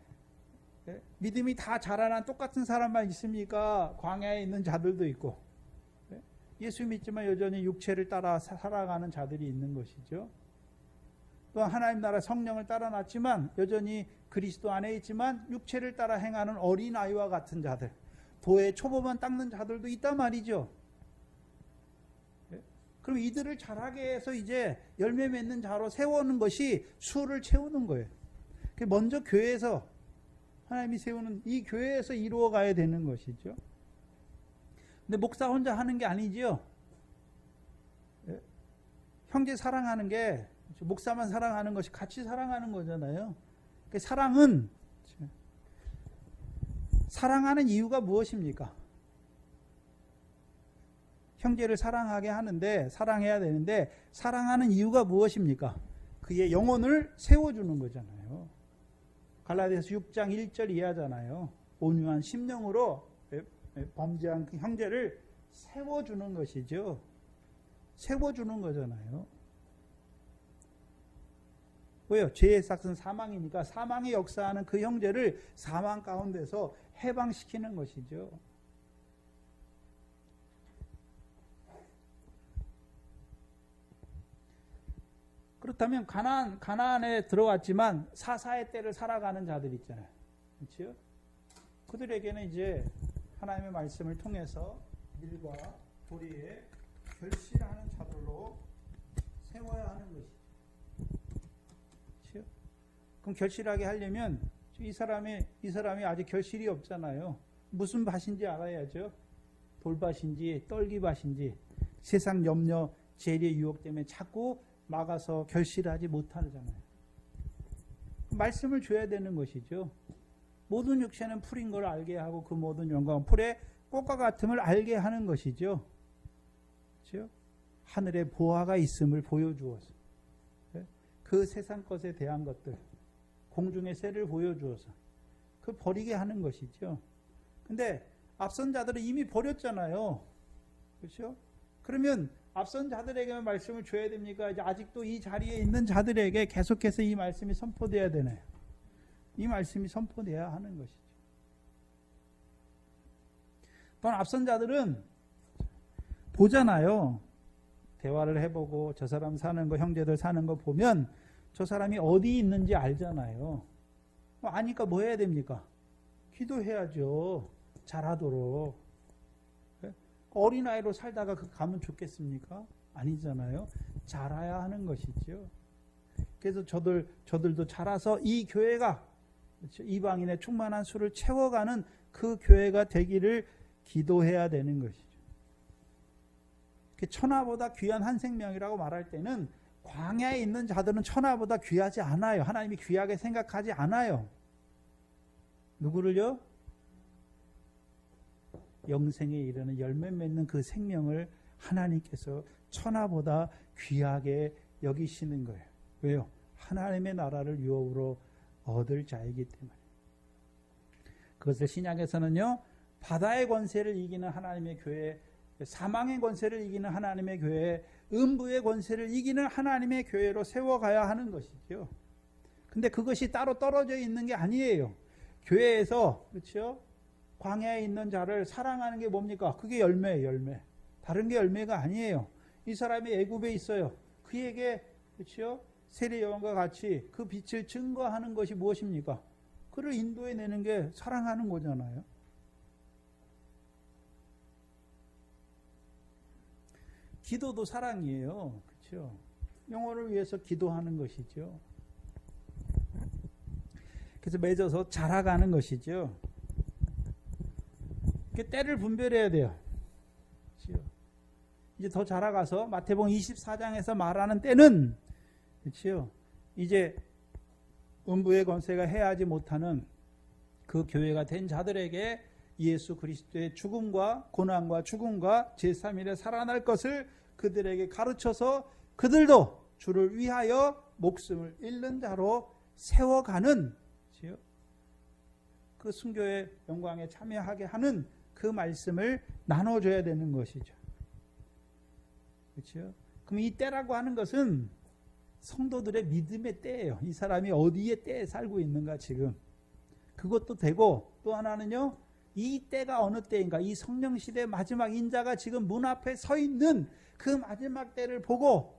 믿음이 다 자라난 똑같은 사람만 있습니까? 광야에 있는 자들도 있고, 예수 믿지만 여전히 육체를 따라 살아가는 자들이 있는 것이죠. 또 하나님 나라 성령을 따라 났지만 여전히 그리스도 안에 있지만 육체를 따라 행하는 어린아이와 같은 자들, 도의 초보만 닦는 자들도 있단 말이죠. 그럼 이들을 자라게 해서 이제 열매 맺는 자로 세우는 것이 수를 채우는 거예요. 먼저 교회에서, 하나님이 세우는 이 교회에서 이루어 가야 되는 것이죠. 근데 목사 혼자 하는 게 아니지요. 형제 사랑하는 게 목사만 사랑하는 것이 같이 사랑하는 거잖아요. 사랑은, 사랑하는 이유가 무엇입니까? 형제를 사랑하게 하는데, 사랑해야 되는데, 사랑하는 이유가 무엇입니까? 그의 영혼을 세워주는 거잖아요. 갈라디아서 6장 1절 이하잖아요. 온유한 심령으로 범죄한 그 형제를 세워주는 것이죠. 세워주는 거잖아요. 왜요? 죄의 삭은 사망이니까 사망의 역사하는 그 형제를 사망 가운데서 해방시키는 것이죠. 그렇다면 가나안에 들어왔지만 사사의 때를 살아가는 자들 있잖아요. 그렇죠? 그들에게는 이제 하나님의 말씀을 통해서 밀과 보리에 결실하는 자들로 세워야 하는 것이죠. 그렇죠? 그럼 결실하게 하려면 이 사람이 아직 결실이 없잖아요. 무슨 밭인지 알아야죠. 돌밭인지 떨기밭인지, 세상 염려, 재리의 유혹 때문에 자꾸 막아서 결실하지 못하잖아요. 말씀을 줘야 되는 것이죠. 모든 육체는 풀인 걸 알게 하고 그 모든 영광은 풀의 꽃과 같음을 알게 하는 것이죠. 그렇죠? 하늘에 보화가 있음을 보여주어서, 그 세상 것에 대한 것들, 공중의 새를 보여주어서 그 버리게 하는 것이죠. 근데 앞선 자들은 이미 버렸잖아요. 그렇죠? 그러면 앞선 자들에게만 말씀을 줘야 됩니까? 이제 아직도 이 자리에 있는 자들에게 계속해서 이 말씀이 선포돼야 되나요? 이 말씀이 선포돼야 하는 것이죠. 또한 앞선 자들은 보잖아요. 대화를 해보고 저 사람 사는 거, 형제들 사는 거 보면 저 사람이 어디 있는지 알잖아요. 아니까 뭐 해야 됩니까? 기도해야죠. 잘하도록. 어린아이로 살다가 가면 좋겠습니까? 아니잖아요. 자라야 하는 것이죠. 그래서 저들도 자라서 이 교회가, 그렇죠? 이방인의 충만한 수를 채워가는 그 교회가 되기를 기도해야 되는 것이죠. 천하보다 귀한 한 생명이라고 말할 때는 광야에 있는 자들은 천하보다 귀하지 않아요. 하나님이 귀하게 생각하지 않아요. 누구를요? 영생에 이르는 열매 맺는 그 생명을 하나님께서 천하보다 귀하게 여기시는 거예요. 왜요? 하나님의 나라를 유업으로 얻을 자이기 때문에. 그것을 신약에서는요, 바다의 권세를 이기는 하나님의 교회, 사망의 권세를 이기는 하나님의 교회, 음부의 권세를 이기는 하나님의 교회로 세워가야 하는 것이죠. 근데 그것이 따로 떨어져 있는 게 아니에요. 교회에서, 그렇죠? 광야에 있는 자를 사랑하는 게 뭡니까? 그게 열매예요, 열매. 다른 게 열매가 아니에요. 이 사람이 애굽에 있어요. 그에게, 그렇죠? 세례 요한과 같이 그 빛을 증거하는 것이 무엇입니까? 그를 인도해 내는 게 사랑하는 거잖아요. 기도도 사랑이에요. 그렇죠? 영혼을 위해서 기도하는 것이죠. 그래서 맺어서 자라가는 것이죠. 때를 분별해야 돼요. 그렇죠? 이제 더 자라가서 마태복음 24장에서 말하는 때는, 그렇죠? 이제 음부의 권세가 해하지 못하는 그 교회가 된 자들에게 예수 그리스도의 죽음과 고난과 죽음과 제3일에 살아날 것을 그들에게 가르쳐서 그들도 주를 위하여 목숨을 잃는 자로 세워가는, 그렇죠? 그 순교의 영광에 참여하게 하는 그 말씀을 나눠줘야 되는 것이죠. 그렇죠? 그럼 이 때라고 하는 것은 성도들의 믿음의 때예요. 이 사람이 어디에 때에 살고 있는가 지금. 그것도 되고, 또 하나는요, 이 때가 어느 때인가, 이 성령시대 마지막 인자가 지금 문 앞에 서 있는 그 마지막 때를 보고,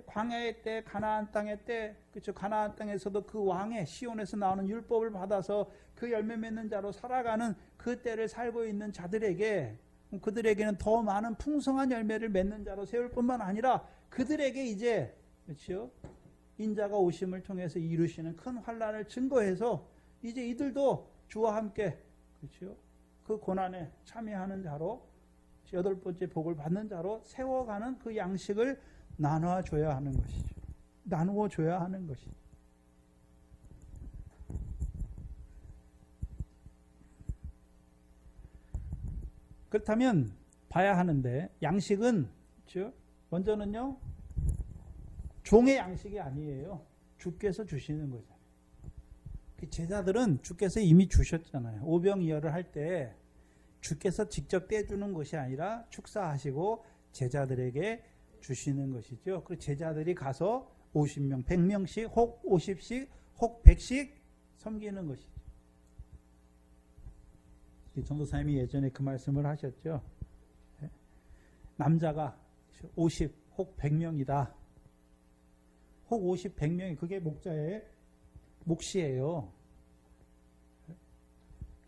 광야의 때, 가나안 땅의 때, 그렇죠? 가나안 땅에서도 그 왕의 시온에서 나오는 율법을 받아서 그 열매 맺는 자로 살아가는 그 때를 살고 있는 자들에게, 그들에게는 더 많은 풍성한 열매를 맺는 자로 세울 뿐만 아니라 그들에게 이제, 그렇죠? 인자가 오심을 통해서 이루시는 큰 환난을 증거해서 이제 이들도 주와 함께, 그렇죠? 그 고난에 참여하는 자로, 여덟 번째 복을 받는 자로 세워가는 그 양식을 나눠줘야 하는 것이죠. 나누어 줘야 하는 것이죠. 그렇다면 봐야 하는데, 양식은, 그렇죠? 먼저는요, 종의 양식이 아니에요. 주께서 주시는 거잖아요. 제자들은 주께서 이미 주셨잖아요. 오병이어를 할 때 주께서 직접 떼주는 것이 아니라 축사하시고 제자들에게 주시는 것이죠. 그리고 제자들이 가서 50명, 100명씩, 혹 50씩, 혹 100씩 섬기는 것이죠. 전도사님이 예전에 그 말씀을 하셨죠. 남자가 50, 혹 100명이다. 혹 50, 100명이 그게 목자의 몫이에요.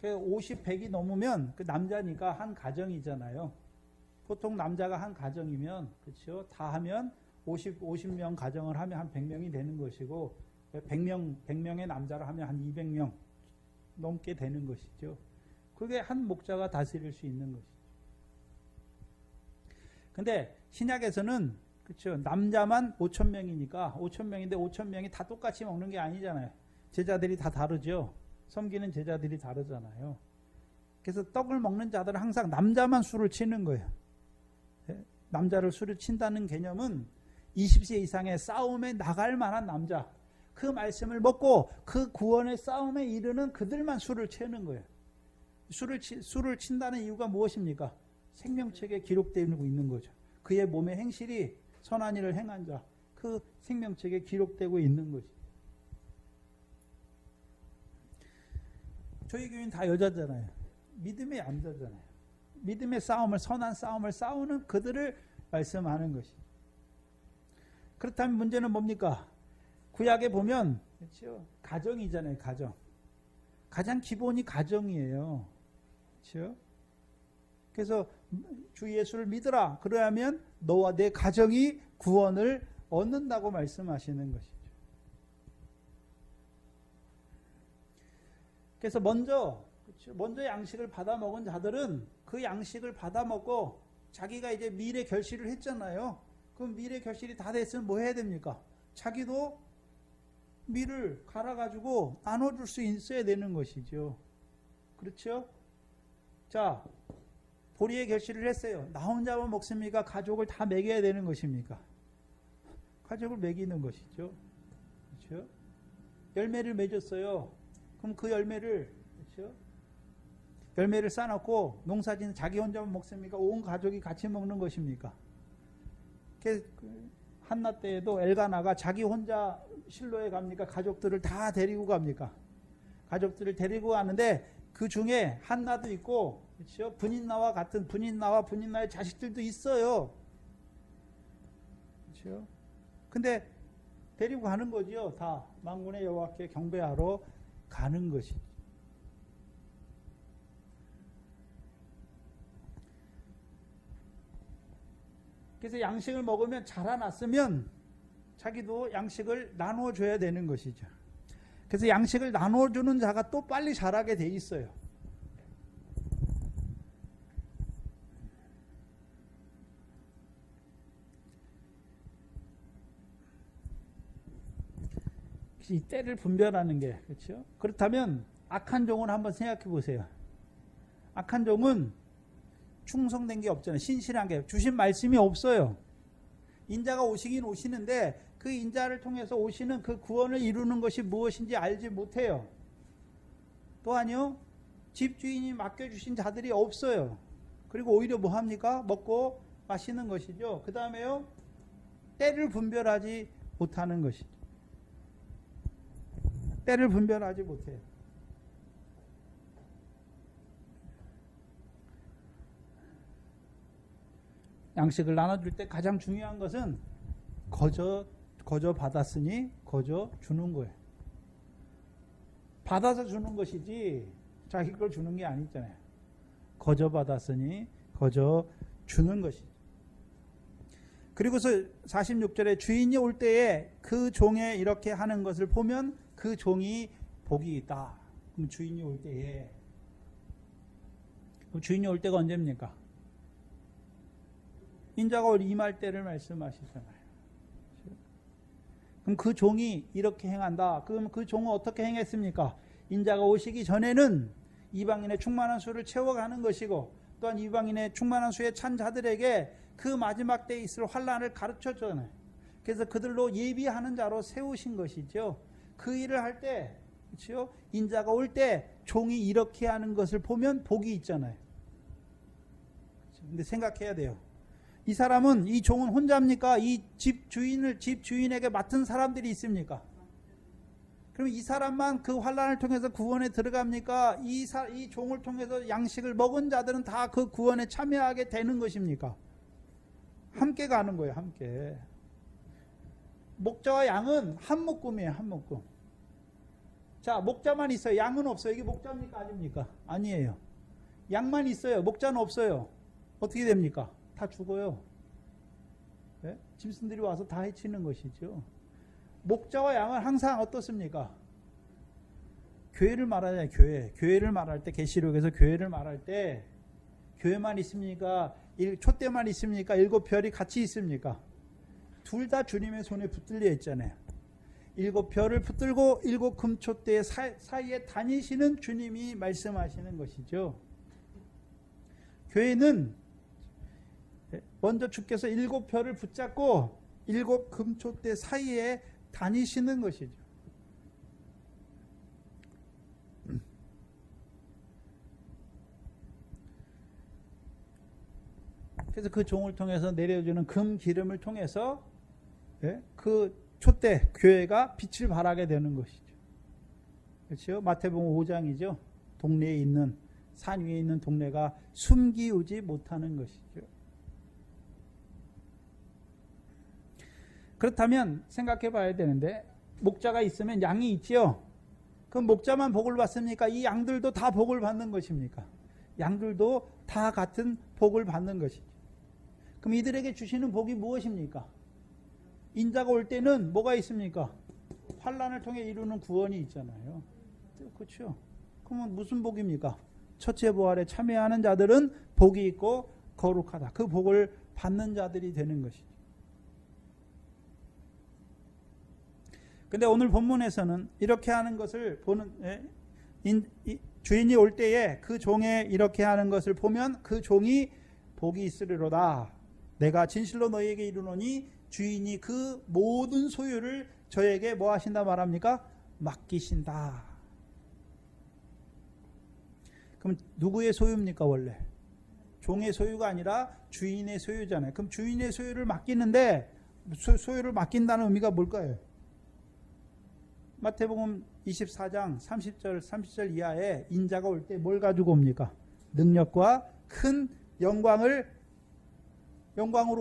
50, 100이 넘으면 그 남자니까 한 가정이잖아요. 보통 남자가 한 가정이면, 그렇죠? 다 하면 50명 가정을 하면 한 100명이 되는 것이고, 100명의 남자를 하면 한 200명 넘게 되는 것이죠. 그게 한 목자가 다스릴 수 있는 것이죠. 근데 신약에서는, 그렇죠? 남자만 5,000명이니까 5,000명인데 5,000명이 다 똑같이 먹는 게 아니잖아요. 제자들이 다 다르죠. 섬기는 제자들이 다르잖아요. 그래서 떡을 먹는 자들은 항상 남자만 술을 치는 거예요. 남자를 술을 친다는 개념은 20세 이상의 싸움에 나갈 만한 남자, 그 말씀을 먹고 그 구원의 싸움에 이르는 그들만 술을 채는 거예요. 술을 친다는 이유가 무엇입니까? 생명책에 기록되고 있는 거죠. 그의 몸의 행실이 선한 일을 행한 자, 그 생명책에 기록되고 있는 거죠. 저희 교회는 다 여자잖아요. 믿음의 남자잖아요. 믿음의 싸움을, 선한 싸움을 싸우는 그들을 말씀하는 것이죠. 그렇다면 문제는 뭡니까? 구약에 보면, 그렇죠? 가정이잖아요. 가정. 가장 기본이 가정이에요. 그렇죠? 그래서 주 예수를 믿으라. 그러면 너와 내 가정이 구원을 얻는다고 말씀하시는 것이죠. 그래서 먼저 양식을 받아 먹은 자들은 그 양식을 받아 먹고 자기가 이제 미래 결실을 했잖아요. 그럼 미래 결실이 다 됐으면 뭐 해야 됩니까? 자기도 밀을 갈아가지고 나눠줄 수 있어야 되는 것이죠. 그렇죠? 자, 보리의 결실을 했어요. 나 혼자만 먹습니까? 가족을 다 먹여야 되는 것입니까? 가족을 먹이는 것이죠. 그렇죠? 열매를 맺었어요. 그럼 그 열매를, 그렇죠? 열매를 싸놓고 농사짓는 자기 혼자만 먹습니까? 온 가족이 같이 먹는 것입니까? 한나 때에도 엘가나가 자기 혼자 실로에 갑니까? 가족들을 다 데리고 갑니까? 가족들을 데리고 가는데 그 중에 한나도 있고, 그렇죠? 분인나와 같은 분인나의 자식들도 있어요. 그렇죠? 근데 데리고 가는 거죠. 다 만군의 여호와께 경배하러 가는 것이죠. 그래서 양식을 먹으면 자라났으면 자기도 양식을 나눠줘야 되는 것이죠. 그래서 양식을 나눠주는 자가 또 빨리 자라게 돼 있어요. 이 때를 분별하는 게, 그렇죠? 그렇다면 악한 종은 한번 생각해 보세요. 악한 종은 충성된 게 없잖아요. 신실한 게, 주신 말씀이 없어요. 인자가 오시긴 오시는데 그 인자를 통해서 오시는 그 구원을 이루는 것이 무엇인지 알지 못해요. 또한요, 집주인이 맡겨주신 자들이 없어요. 그리고 오히려 뭐 합니까? 먹고 마시는 것이죠. 그 다음에요, 때를 분별하지 못하는 것이죠. 때를 분별하지 못해요. 양식을 나눠줄 때 가장 중요한 것은 거저 받았으니 거저 주는 거예요. 받아서 주는 것이지 자기 걸 주는 게 아니잖아요. 거저 받았으니 거저 주는 것이죠. 그리고서 46절에 주인이 올 때에 그 종에 이렇게 하는 것을 보면 그 종이 복이 있다. 그럼 주인이 올 때에, 그럼 주인이 올 때가 언제입니까? 인자가 임할 때를 말씀하시잖아요. 그럼 그 종이 이렇게 행한다. 그럼 그 종은 어떻게 행했습니까? 인자가 오시기 전에는 이방인의 충만한 수를 채워가는 것이고, 또한 이방인의 충만한 수에 찬 자들에게 그 마지막 때에 있을 환난을 가르쳐줬잖아요. 그래서 그들로 예비하는 자로 세우신 것이죠. 그 일을 할 때, 그렇죠? 인자가 올 때 종이 이렇게 하는 것을 보면 복이 있잖아요. 근데 생각해야 돼요. 이 사람은, 이 종은 혼자입니까? 이 집 주인에게 맡은 사람들이 있습니까? 그럼 이 사람만 그 환난을 통해서 구원에 들어갑니까? 이 종을 통해서 양식을 먹은 자들은 다 그 구원에 참여하게 되는 것입니까? 함께 가는 거예요, 함께. 목자와 양은 한 묶음이에요, 한 묶음. 자, 목자만 있어요. 양은 없어요. 이게 목자입니까? 아닙니까? 아니에요. 양만 있어요. 목자는 없어요. 어떻게 됩니까? 다 죽어요. 네? 짐승들이 와서 다 해치는 것이죠. 목자와 양은 항상 어떻습니까? 교회를 말하잖아요. 교회를 말할 때, 계시록에서 교회를 말할 때 교회만 있습니까? 촛대만 있습니까? 7별이 같이 있습니까? 둘 다 주님의 손에 붙들려 있잖아요. 7별을 붙들고 7 금촛대 사이에 다니시는 주님이 말씀하시는 것이죠. 교회는 먼저 주께서 7별을 붙잡고 7 금촛대 사이에 다니시는 것이죠. 그래서 그 종을 통해서 내려주는 금 기름을 통해서 그 촛대 교회가 빛을 발하게 되는 것이죠. 그렇죠? 마태복음 5장이죠. 동네에 있는, 산 위에 있는 동네가 숨기우지 못하는 것이죠. 그렇다면 생각해 봐야 되는데, 목자가 있으면 양이 있죠. 그럼 목자만 복을 받습니까? 이 양들도 다 복을 받는 것입니까? 양들도 다 같은 복을 받는 것이죠. 그럼 이들에게 주시는 복이 무엇입니까? 인자가 올 때는 뭐가 있습니까? 환난을 통해 이루는 구원이 있잖아요. 그렇죠? 그러면 무슨 복입니까? 첫째 부활에 참여하는 자들은 복이 있고 거룩하다. 그 복을 받는 자들이 되는 것이죠. 근데 오늘 본문에서는 이렇게 하는 것을 보는, 주인이 올 때에 그 종의 이렇게 하는 것을 보면 그 종이 복이 있으리로다. 내가 진실로 너희에게 이르노니 주인이 그 모든 소유를 저에게 뭐 하신다 말합니까? 맡기신다. 그럼 누구의 소유입니까 원래? 종의 소유가 아니라 주인의 소유잖아요. 그럼 주인의 소유를 맡기는데 소유를 맡긴다는 의미가 뭘까요? 마태복음 24장 30절 이하에 인자가 올 때 뭘 가지고 옵니까? 능력과 큰 영광으로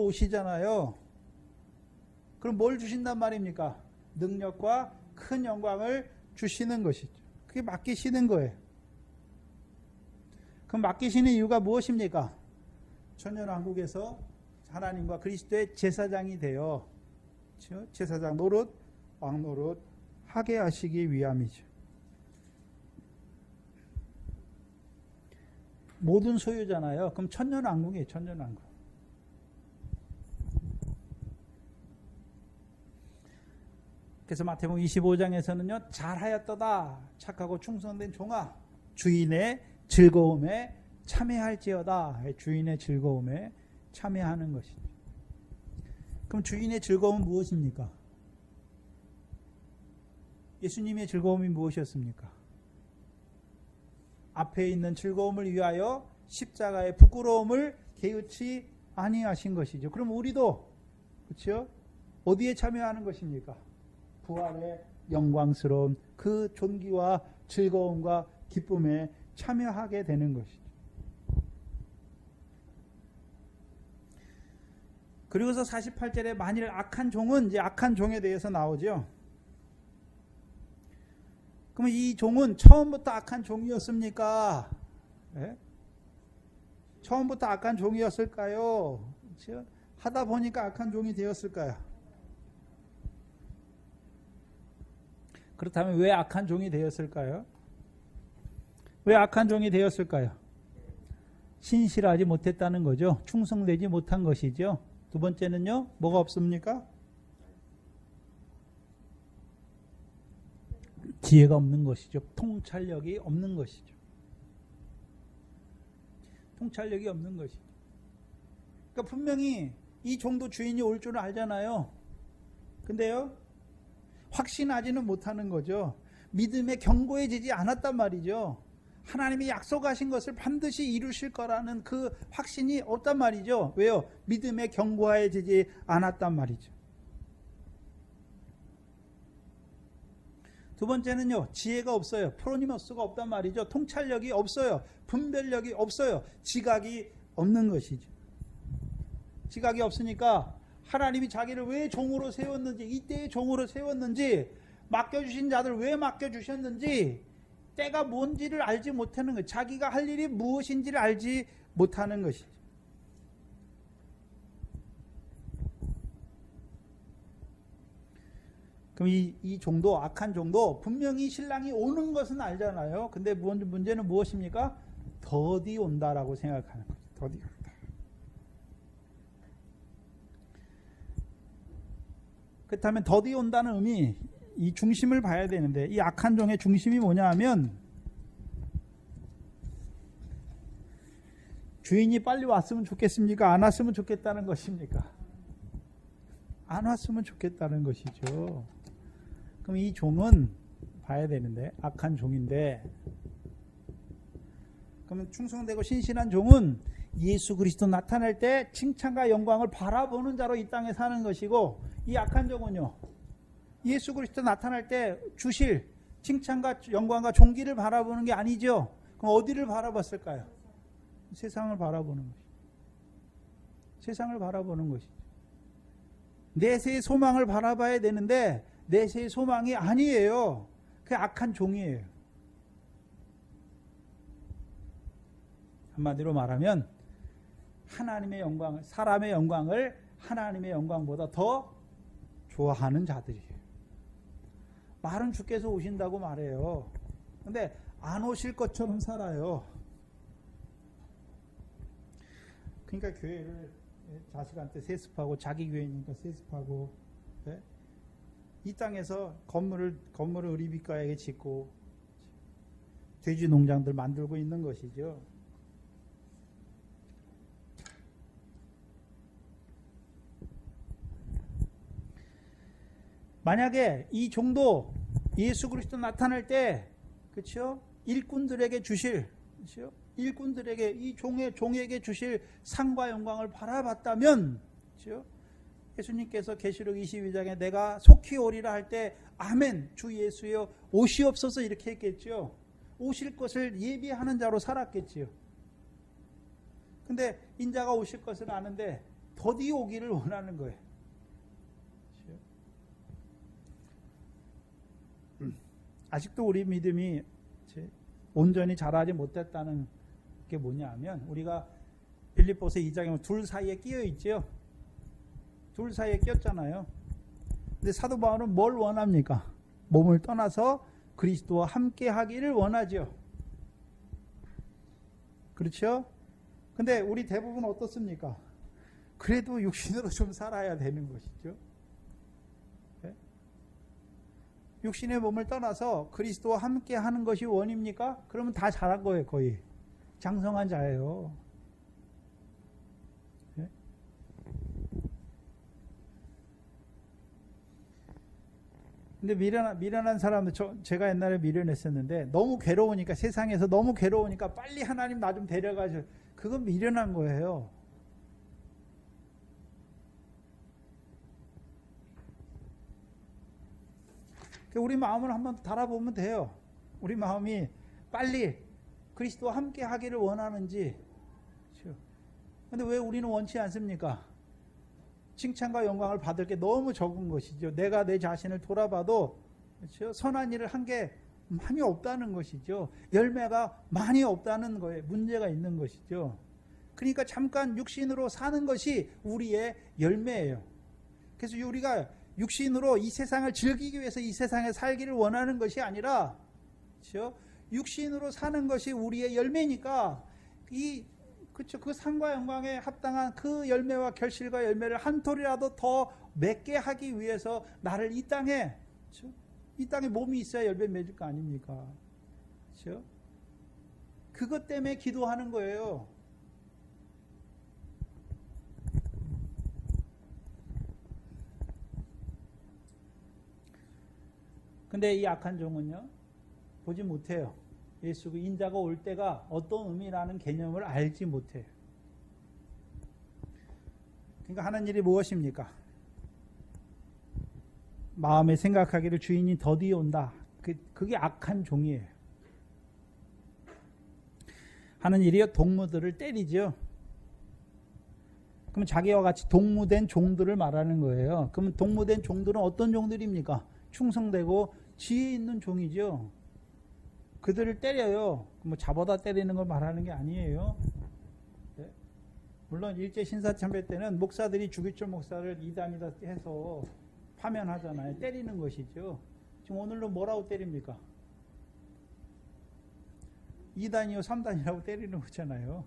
오시잖아요. 그럼 뭘 주신단 말입니까? 능력과 큰 영광을 주시는 것이죠. 그게 맡기시는 거예요. 그럼 맡기시는 이유가 무엇입니까? 천년왕국에서 하나님과 그리스도의 제사장이 되어 제사장 노릇, 왕 노릇 하게 하시기 위함이죠. 모든 소유잖아요. 그럼 천년왕국이에요. 천년왕국. 그래서 마태복음 25장에서는요. 잘하였도다. 착하고 충성된 종아. 주인의 즐거움에 참여할지어다. 주인의 즐거움에 참여하는 것이죠. 그럼 주인의 즐거움은 무엇입니까? 예수님의 즐거움이 무엇이었습니까? 앞에 있는 즐거움을 위하여 십자가의 부끄러움을 개의치 아니하신 것이죠. 그럼 우리도 그렇죠? 어디에 참여하는 것입니까? 부활의 영광스러운 그 존귀와 즐거움과 기쁨에 참여하게 되는 것이죠. 그리고서 48절에 만일 악한 종은 이제 악한 종에 대해서 나오죠. 그러면 이 종은 처음부터 악한 종이었습니까? 네? 처음부터 악한 종이었을까요? 그렇죠? 하다 보니까 악한 종이 되었을까요? 그렇다면 왜 악한 종이 되었을까요? 왜 악한 종이 되었을까요? 신실하지 못했다는 거죠. 충성되지 못한 것이죠. 두 번째는요, 뭐가 없습니까? 지혜가 없는 것이죠. 통찰력이 없는 것이죠. 통찰력이 없는 것이죠. 그러니까 분명히 이 종도 주인이 올 줄은 알잖아요. 근데요, 확신하지는 못하는 거죠. 믿음에 견고해지지 않았단 말이죠. 하나님이 약속하신 것을 반드시 이루실 거라는 그 확신이 없단 말이죠. 왜요? 믿음에 견고해지지 않았단 말이죠. 두 번째는요, 지혜가 없어요. 프로니머스가 없단 말이죠. 통찰력이 없어요. 분별력이 없어요. 지각이 없는 것이죠. 지각이 없으니까 하나님이 자기를 왜 종으로 세웠는지, 이때의 종으로 세웠는지, 맡겨주신 자들 왜 맡겨주셨는지, 때가 뭔지를 알지 못하는 거예요. 자기가 할 일이 무엇인지를 알지 못하는 것이죠. 그럼 이 종도, 악한 종도 분명히 신랑이 오는 것은 알잖아요. 근데 문제는 무엇입니까? 더디 온다라고 생각하는 거죠. 더디 온다. 그렇다면 더디 온다는 의미, 이 중심을 봐야 되는데, 이 악한 종의 중심이 뭐냐 하면, 주인이 빨리 왔으면 좋겠습니까? 안 왔으면 좋겠다는 것입니까? 안 왔으면 좋겠다는 것이죠. 그럼 이 종은 봐야 되는데, 악한 종인데, 그러면 충성되고 신실한 종은 예수 그리스도 나타날 때 칭찬과 영광을 바라보는 자로 이 땅에 사는 것이고, 이 악한 종은요, 예수 그리스도 나타날 때 주실 칭찬과 영광과 존귀를 바라보는 게 아니죠. 그럼 어디를 바라봤을까요? 세상을 바라보는 것이죠. 세상을 바라보는 것이죠. 내세의 소망을 바라봐야 되는데 내세의 소망이 아니에요. 그 악한 종이에요. 한마디로 말하면 하나님의 영광을, 사람의 영광을 하나님의 영광보다 더 좋아하는 자들이에요. 말은 주께서 오신다고 말해요. 근데 안 오실 것처럼 살아요. 그러니까 교회를 자식한테 세습하고, 자기 교회니까 세습하고, 네? 이 땅에서 건물을 의리비가에게 짓고 돼지 농장들 만들고 있는 것이죠. 만약에 이 종도 예수 그리스도 나타날 때, 그렇죠? 일꾼들에게 주실, 그렇죠? 일꾼들에게, 이 종에게 주실 상과 영광을 바라봤다면, 그렇죠? 예수님께서 계시록 22장에 내가 속히 오리라 할 때 아멘 주 예수여 오시옵소서 이렇게 했겠죠. 오실 것을 예비하는 자로 살았겠지요. 근데 인자가 오실 것을 아는데 더디 오기를 원하는 거예요. 아직도 우리 믿음이 온전히 자라지 못했다는 게 뭐냐면, 우리가 빌립보서 2장에 보면 둘 사이에 끼어 있죠. 둘 사이에 꼈잖아요. 근데 사도 바울은 뭘 원합니까? 몸을 떠나서 그리스도와 함께 하기를 원하죠. 그렇죠? 근데 우리 대부분 어떻습니까? 그래도 육신으로 좀 살아야 되는 것이죠. 네? 육신의 몸을 떠나서 그리스도와 함께 하는 것이 원입니까? 그러면 다 잘한 거예요. 거의 장성한 자예요. 네? 근데 미련한 사람들, 제가 옛날에 미련했었는데, 너무 괴로우니까, 세상에서 너무 괴로우니까 빨리 하나님 나 좀 데려가죠. 그건 미련한 거예요. 우리 마음을 한번 달아보면 돼요. 우리 마음이 빨리 그리스도와 함께 하기를 원하는지. 그런데 왜 우리는 원치 않습니까? 칭찬과 영광을 받을 게 너무 적은 것이죠. 내가 내 자신을 돌아봐도, 그렇죠? 선한 일을 한 게 많이 없다는 것이죠. 열매가 많이 없다는 거에 문제가 있는 것이죠. 그러니까 잠깐 육신으로 사는 것이 우리의 열매예요. 그래서 우리가 육신으로 이 세상을 즐기기 위해서 이 세상에 살기를 원하는 것이 아니라, 그렇죠? 육신으로 사는 것이 우리의 열매니까, 그렇죠? 그 상과 영광에 합당한 그 열매와 결실과 열매를 한 톨이라도 더 맺게 하기 위해서 나를 이 땅에, 그렇죠? 이 땅에 몸이 있어야 열매 맺을 거 아닙니까? 그렇죠? 그것 때문에 기도하는 거예요. 근데 이 악한 종은요, 보지 못해요. 예수 인자가 올 때가 어떤 의미라는 개념을 알지 못해요. 그러니까 하는 일이 무엇입니까? 마음에 생각하기를 주인이 더디 온다. 그게 악한 종이에요. 하는 일이요, 동무들을 때리죠. 그럼 자기와 같이 동무된 종들을 말하는 거예요. 그럼 동무된 종들은 어떤 종들입니까? 충성되고 지혜 있는 종이죠. 그들을 때려요. 뭐 잡아다 때리는 걸 말하는 게 아니에요. 네? 물론 일제 신사참배 때는 목사들이 주기철 목사를 이단이다 해서 파면하잖아요. 때리는 것이죠. 지금 오늘로 뭐라고 때립니까? 2단이요 3단이라고 때리는 거잖아요.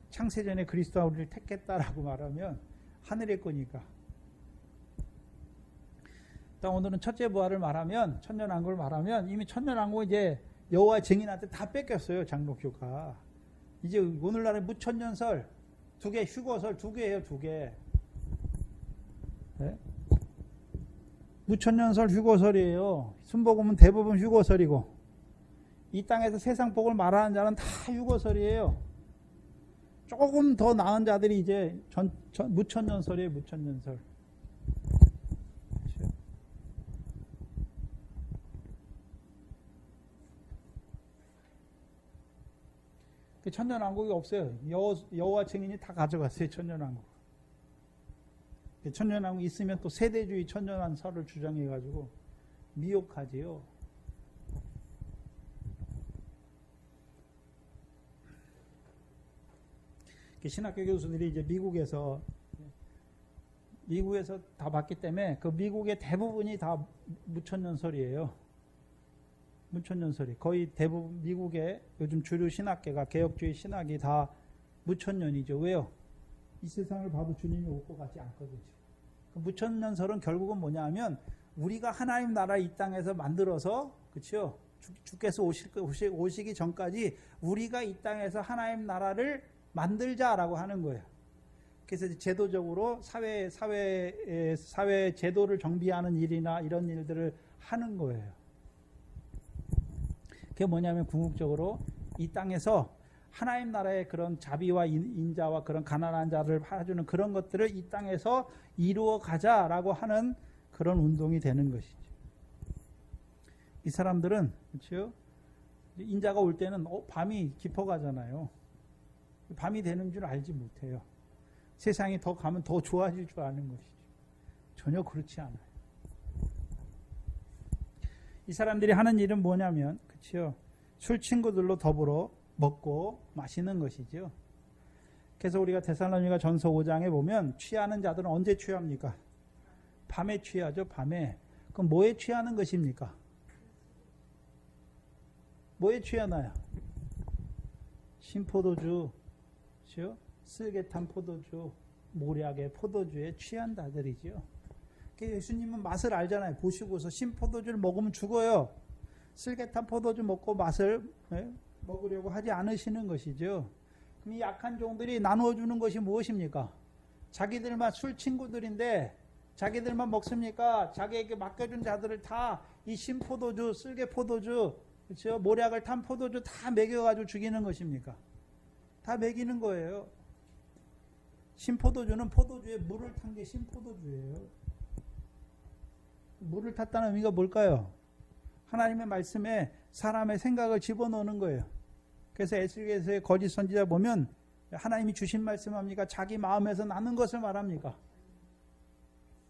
창세전에 그리스도가 우리를 택했다라고 말하면 하늘의 거니까. 오늘은 첫째 부활을 말하면, 천년왕국을 말하면, 이미 천년왕국 이제 여호와 증인한테 다 뺏겼어요. 장로교가. 이제 오늘날의 무천년설 2개, 휴거설 2개예요. 2개. 네? 무천년설 휴거설이에요. 순복음은 대부분 휴거설이고, 이 땅에서 세상 복을 말하는 자는 다 휴거설이에요. 조금 더 나은 자들이 이제 무천년설이에요. 무천년설. 천년왕국이 없어요. 여호와 증인이 다 가져갔어요. 천년왕국. 천년왕국 있으면 또 세대주의 천년왕설을 주장해가지고 미혹하지요. 신학교 교수들이 이제 미국에서 미국에서 다 봤기 때문에 그 미국의 대부분이 다 무천년설이에요. 무천년설이. 거의 대부분 미국의 요즘 주류 신학계가 개혁주의 신학이 다 무천년이죠. 왜요? 이 세상을 봐도 주님이 올 것 같지 않거든요. 그 무천년설은 결국은 뭐냐 하면 우리가 하나님 나라 이 땅에서 만들어서, 그렇죠? 주께서 오시기 전까지 우리가 이 땅에서 하나님 나라를 만들자라고 하는 거예요. 그래서 제도적으로 사회 제도를 정비하는 일이나 이런 일들을 하는 거예요. 그게 뭐냐면 궁극적으로 이 땅에서 하나님 나라의 그런 자비와 인자와 그런 가난한 자를 봐주는 그런 것들을 이 땅에서 이루어 가자라고 하는 그런 운동이 되는 것이죠. 이 사람들은, 그렇죠? 인자가 올 때는 밤이 깊어가잖아요. 밤이 되는 줄 알지 못해요. 세상이 더 가면 더 좋아질 줄 아는 것이죠. 전혀 그렇지 않아요. 이 사람들이 하는 일은 뭐냐면, 그렇죠? 술 친구들로 더불어 먹고 마시는 것이죠. 그래서 우리가 데살로니가 전서 5장에 보면 취하는 자들은 언제 취합니까? 밤에 취하죠. 밤에. 그럼 뭐에 취하는 것입니까? 뭐에 취하나요? 신포도주, 그렇죠? 쓸개탄 포도주, 모략의 포도주에 취한 자들이죠. 예수님은 맛을 알잖아요. 보시고서 신포도주를 먹으면 죽어요. 쓸개탄 포도주 먹고 맛을 먹으려고 하지 않으시는 것이죠. 그럼 이 약한 종들이 나누어주는 것이 무엇입니까? 자기들만 술 친구들인데 자기들만 먹습니까? 자기에게 맡겨준 자들을 다 이 신포도주, 쓸개포도주, 그렇죠? 모략을 탄 포도주 다 먹여가지고 죽이는 것입니까? 다 먹이는 거예요. 신포도주는 포도주에 물을 탄 게 신포도주예요. 물을 탔다는 의미가 뭘까요? 하나님의 말씀에 사람의 생각을 집어넣는 거예요. 그래서 에스겔서의 거짓 선지자 보면 하나님이 주신 말씀합니까? 자기 마음에서 나는 것을 말합니까?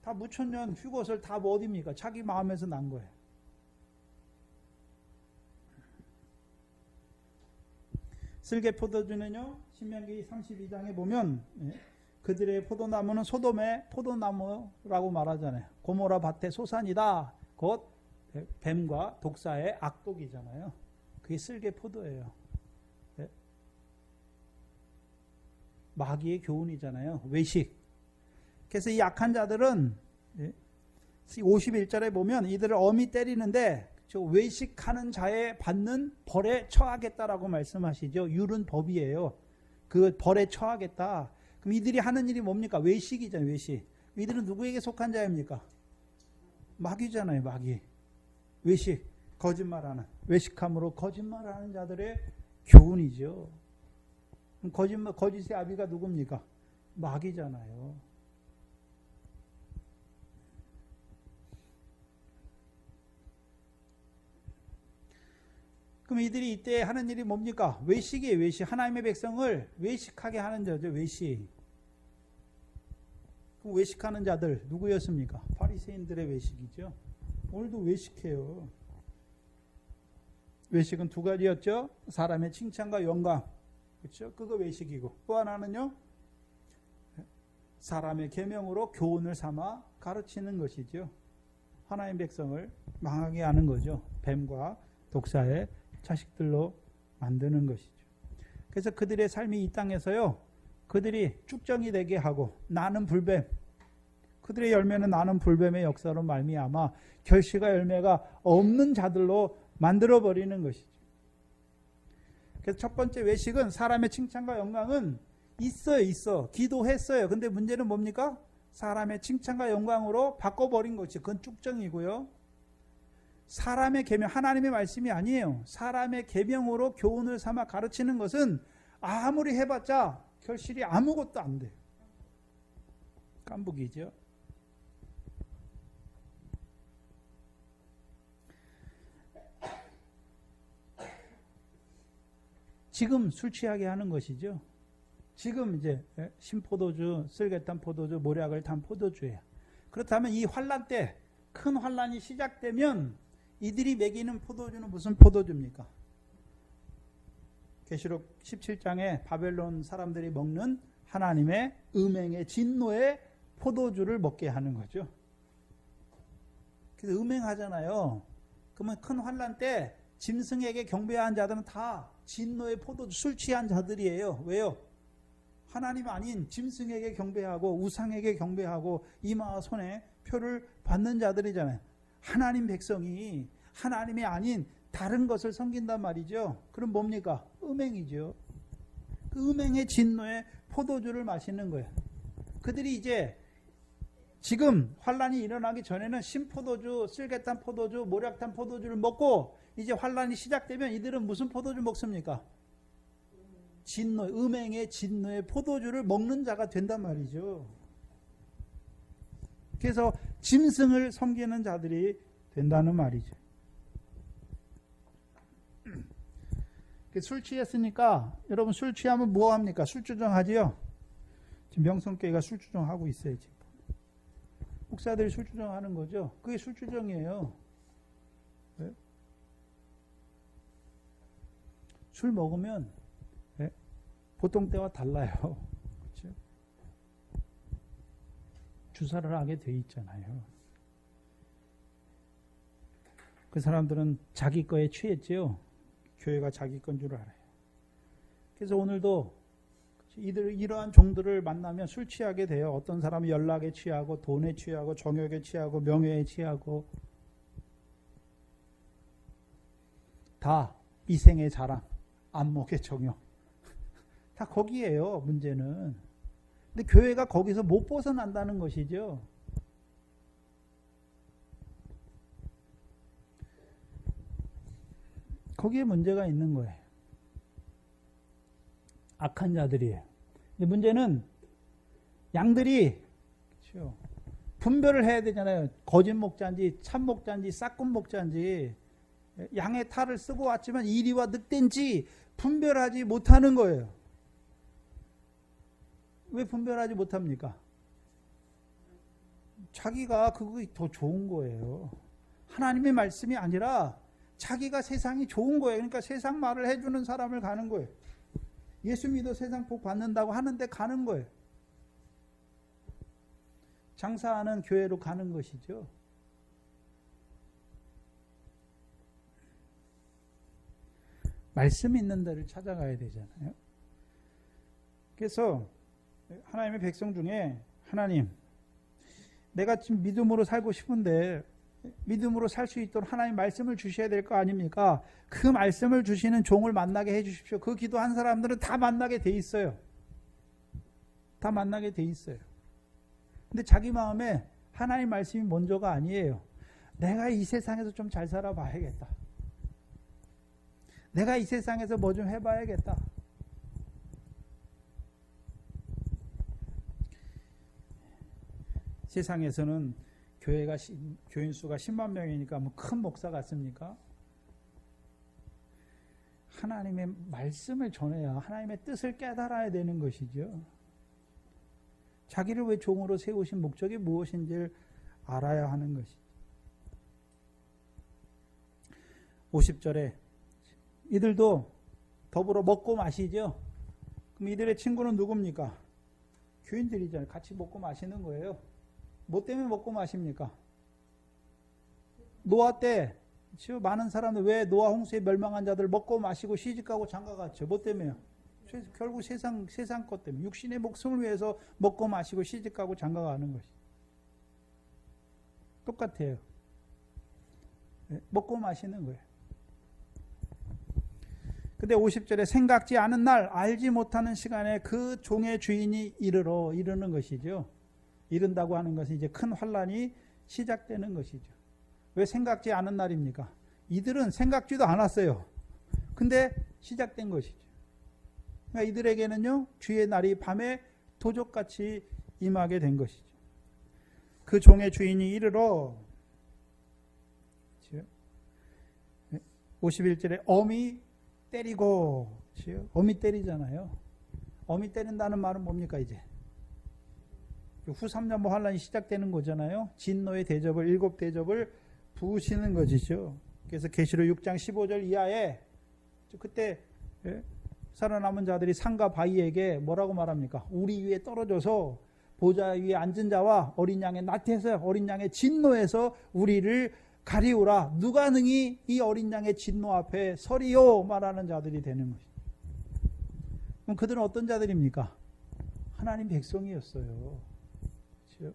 다 무천년 휴것을 다 어디입니까? 자기 마음에서 난 거예요. 쓸개 포도주는요, 신명기 32장에 보면 그들의 포도나무는 소돔의 포도나무라고 말하잖아요. 고모라 밭의 소산이다. 곧 뱀과 독사의 악독이잖아요. 그게 쓸개 포도예요. 마귀의 교훈이잖아요. 외식. 그래서 이 약한 자들은 51절에 보면 이들을 엄히 때리는데 외식하는 자에 받는 벌에 처하겠다라고 말씀하시죠. 율은 법이에요. 그 벌에 처하겠다. 그럼 이들이 하는 일이 뭡니까? 외식이잖아요. 외식. 이들은 누구에게 속한 자입니까? 마귀잖아요. 마귀. 외식. 거짓말하는. 외식함으로 거짓말하는 자들의 교훈이죠. 거짓의 아비가 누굽니까? 마귀잖아요. 그럼 이들이 이때 하는 일이 뭡니까? 외식이에요. 외식. 하나님의 백성을 외식하게 하는 자죠. 외식. 그럼 외식하는 자들 누구였습니까? 바리새인들의 외식이죠. 오늘도 외식해요. 외식은 두 가지였죠. 사람의 칭찬과 영광. 그렇죠? 그거 외식이고, 또 하나는요, 사람의 계명으로 교훈을 삼아 가르치는 것이죠. 하나님 백성을 망하게 하는 거죠. 뱀과 독사의 자식들로 만드는 것이죠. 그래서 그들의 삶이 이 땅에서요, 그들이 쭉정이 되게 하고 나는 불뱀, 그들의 열매는 나는 불뱀의 역사로 말미암아 결실과 열매가 없는 자들로 만들어 버리는 것이죠. 그래서 첫 번째 외식은 사람의 칭찬과 영광은 있어. 기도했어요. 근데 문제는 뭡니까? 사람의 칭찬과 영광으로 바꿔버린 것이, 그건 쭉정이고요. 사람의 계명, 하나님의 말씀이 아니에요. 사람의 계명으로 교훈을 삼아 가르치는 것은 아무리 해봤자 결실이 아무것도 안 돼요. 깐부기죠. 지금 술 취하게 하는 것이죠. 지금 이제 신포도주, 쓸개탄 포도주, 모략을 탄 포도주예요. 그렇다면 이 환란 때, 큰 환란이 시작되면 이들이 먹이는 포도주는 무슨 포도주입니까? 계시록 17장에 바벨론 사람들이 먹는 하나님의 음행의 진노의 포도주를 먹게 하는 거죠. 그래서 음행하잖아요. 그러면 큰 환난 때 짐승에게 경배한 자들은 다 진노의 포도주 술 취한 자들이에요. 왜요? 하나님 아닌 짐승에게 경배하고 우상에게 경배하고 이마와 손에 표를 받는 자들이잖아요. 하나님 백성이 하나님이 아닌 다른 것을 섬긴단 말이죠. 그럼 뭡니까? 음행이죠. 그 음행의 진노의 포도주를 마시는 거예요. 그들이 이제 지금 환란이 일어나기 전에는 신포도주, 쓸개탄 포도주, 모략탄 포도주를 먹고 이제 환란이 시작되면 이들은 무슨 포도주 먹습니까? 진노, 음행의 진노의 포도주를 먹는 자가 된단 말이죠. 그래서 짐승을 섬기는 자들이 된다는 말이죠. 술 취했으니까 여러분 술 취하면 뭐 합니까? 술주정하지요? 지금 명성교회가 술주정하고 있어요. 지금. 목사들이 술주정하는 거죠. 그게 술주정이에요. 네? 술 먹으면 네? 보통 때와 달라요. 그렇죠? 주사를 하게 돼 있잖아요. 그 사람들은 자기 거에 취했지요. 교회가 자기 건 줄 알아요. 그래서 오늘도 이러한 종들을 만나면 술 취하게 돼요. 어떤 사람은 연락에 취하고 돈에 취하고 정욕에 취하고 명예에 취하고 다 이생의 자랑, 안목의 정욕 다 거기에요. 문제는. 근데 교회가 거기서 못 벗어난다는 것이죠. 거기에 문제가 있는 거예요. 악한 자들이에요. 근데 문제는 양들이 그렇죠. 분별을 해야 되잖아요. 거짓 목자인지 참 목자인지 싹군 목자인지 양의 탈을 쓰고 왔지만 이리와 늑대인지 분별하지 못하는 거예요. 왜 분별하지 못합니까? 자기가 그거 더 좋은 거예요. 하나님의 말씀이 아니라 자기가 세상이 좋은 거예요. 그러니까 세상 말을 해주는 사람을 가는 거예요. 예수 믿어 세상 복 받는다고 하는데 가는 거예요. 장사하는 교회로 가는 것이죠. 말씀 있는 데를 찾아가야 되잖아요. 그래서 하나님의 백성 중에 하나님, 내가 지금 믿음으로 살고 싶은데 믿음으로 살 수 있도록 하나님 말씀을 주셔야 될 거 아닙니까? 그 말씀을 주시는 종을 만나게 해 주십시오. 그 기도한 사람들은 다 만나게 돼 있어요. 다 만나게 돼 있어요. 근데 자기 마음에 하나님 말씀이 먼저가 아니에요. 내가 이 세상에서 좀 잘 살아봐야겠다. 내가 이 세상에서 뭐 좀 해봐야겠다. 세상에서는 교인 수가 10만 명이니까 뭐 큰 목사 같습니까? 하나님의 말씀을 전해야 하나님의 뜻을 깨달아야 되는 것이죠. 자기를 왜 종으로 세우신 목적이 무엇인지를 알아야 하는 것이죠. 50절에 이들도 더불어 먹고 마시죠. 그럼 이들의 친구는 누굽니까? 교인들이잖아요. 같이 먹고 마시는 거예요. 뭐 때문에 먹고 마십니까? 노아 때 많은 사람들 왜 노아 홍수에 멸망한 자들 먹고 마시고 시집가고 장가갔죠? 뭐 때문에요? 결국 세상 것 때문에 육신의 목숨을 위해서 먹고 마시고 시집가고 장가가는 것이 똑같아요. 먹고 마시는 거예요. 근데 50절에 생각지 않은 날 알지 못하는 시간에 그 종의 주인이 이르는 것이죠. 이른다고 하는 것은 이제 큰 환란이 시작되는 것이죠. 왜 생각지 않은 날입니까? 이들은 생각지도 않았어요. 근데 시작된 것이죠. 그러니까 이들에게는요, 주의 날이 밤에 도적같이 임하게 된 것이죠. 그 종의 주인이 이르러 51절에 어미 때리고, 어미 때리잖아요. 어미 때린다는 말은 뭡니까 이제? 후 3년부 환란이 시작되는 거잖아요. 진노의 대접을 7대접을 부으시는 것이죠. 그래서 계시록 6장 15절 이하에 그때 살아남은 자들이 산과 바위에게 뭐라고 말합니까? 우리 위에 떨어져서 보좌 위에 앉은 자와 어린 양의 낯에서 어린 양의 진노에서 우리를 가리우라. 누가 능히 이 어린 양의 진노 앞에 서리요 말하는 자들이 되는 것이죠. 그럼 그들은 어떤 자들입니까? 하나님 백성이었어요. 그렇죠?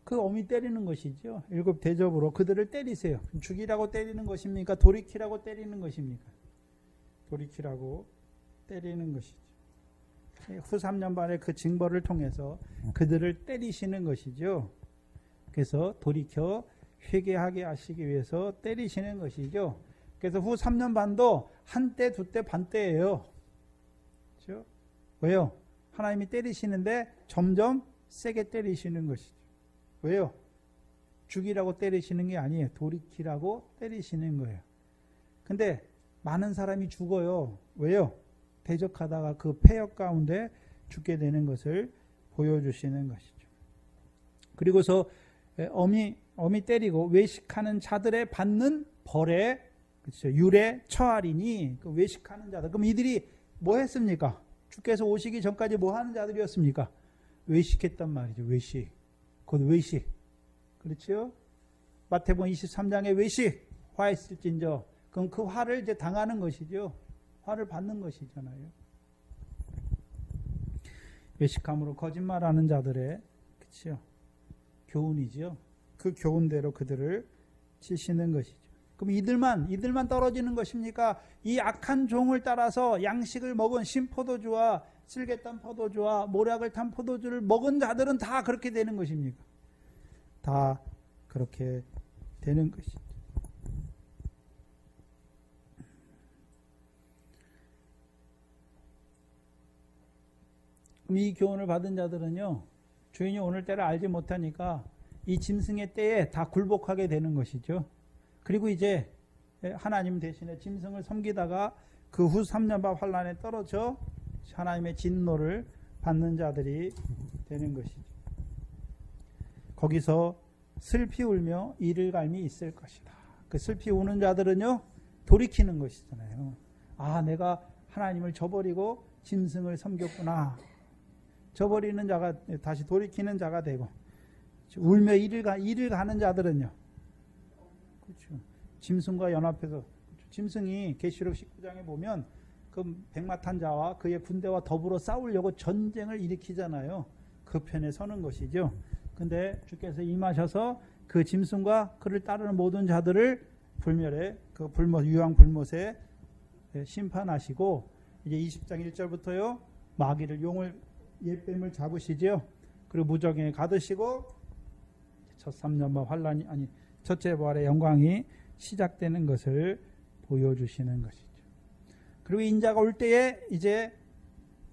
그 어미 때리는 것이죠. 7 대접으로 그들을 때리세요. 죽이라고 때리는 것입니까? 돌이키라고 때리는 것입니까? 돌이키라고 때리는 것이죠. 후 3년 반의 그 징벌을 통해서 그들을 때리시는 것이죠. 그래서 돌이켜 회개하게 하시기 위해서 때리시는 것이죠. 그래서 후 3년 반도 한때, 두때, 반때예요. 그렇죠? 왜요? 하나님이 때리시는데 점점 세게 때리시는 것이죠. 왜요? 죽이라고 때리시는 게 아니에요. 돌이키라고 때리시는 거예요. 근데 많은 사람이 죽어요. 왜요? 대적하다가 그 폐역 가운데 죽게 되는 것을 보여주시는 것이죠. 그리고서 어미 때리고 외식하는 자들의 받는 벌에, 그렇죠, 율에 처하리니, 그 외식하는 자들. 그럼 이들이 뭐 했습니까? 주께서 오시기 전까지 뭐 하는 자들이었습니까? 외식했단 말이죠. 외식. 곧 외식. 그렇죠? 마태복음 23장의 외식. 화했을진저. 그럼 그 화를 이제 당하는 것이죠. 화를 받는 것이잖아요. 외식함으로 거짓말하는 자들의, 그렇죠, 교훈이죠. 그 교훈대로 그들을 치시는 것이죠. 그럼 이들만 떨어지는 것입니까? 이 악한 종을 따라서 양식을 먹은 신포도주와 쓸개탄 포도주와 모략을 탄 포도주를 먹은 자들은 다 그렇게 되는 것입니까? 다 그렇게 되는 것이죠. 그럼 이 교훈을 받은 자들은요, 주인이 오늘 때를 알지 못하니까 이 짐승의 때에 다 굴복하게 되는 것이죠. 그리고 이제 하나님 대신에 짐승을 섬기다가 그 후 3년 반 환란에 떨어져 하나님의 진노를 받는 자들이 되는 것이죠. 거기서 슬피 울며 이를 갈미 있을 것이다. 그 슬피 우는 자들은요, 돌이키는 것이잖아요. 아, 내가 하나님을 저버리고 짐승을 섬겼구나. 저버리는 자가 다시 돌이키는 자가 되고, 울며 이를 가는 자들은요, 그렇죠, 짐승과 연합해서, 그렇죠, 짐승이 계시록 19장에 보면 그 백마탄 자와 그의 군대와 더불어 싸우려고 전쟁을 일으키잖아요. 그 편에 서는 것이죠. 근데 주께서 임하셔서 그 짐승과 그를 따르는 모든 자들을 불멸의 그 유황 불못에 심판하시고, 이제 20장 1절부터요, 마귀를, 용을, 옛뱀을 잡으시죠. 그리고 무적행에 가두시고 첫 3년반 환란이, 아니 첫째 부활의 영광이 시작되는 것을 보여주시는 것이죠. 그리고 인자가 올 때에 이제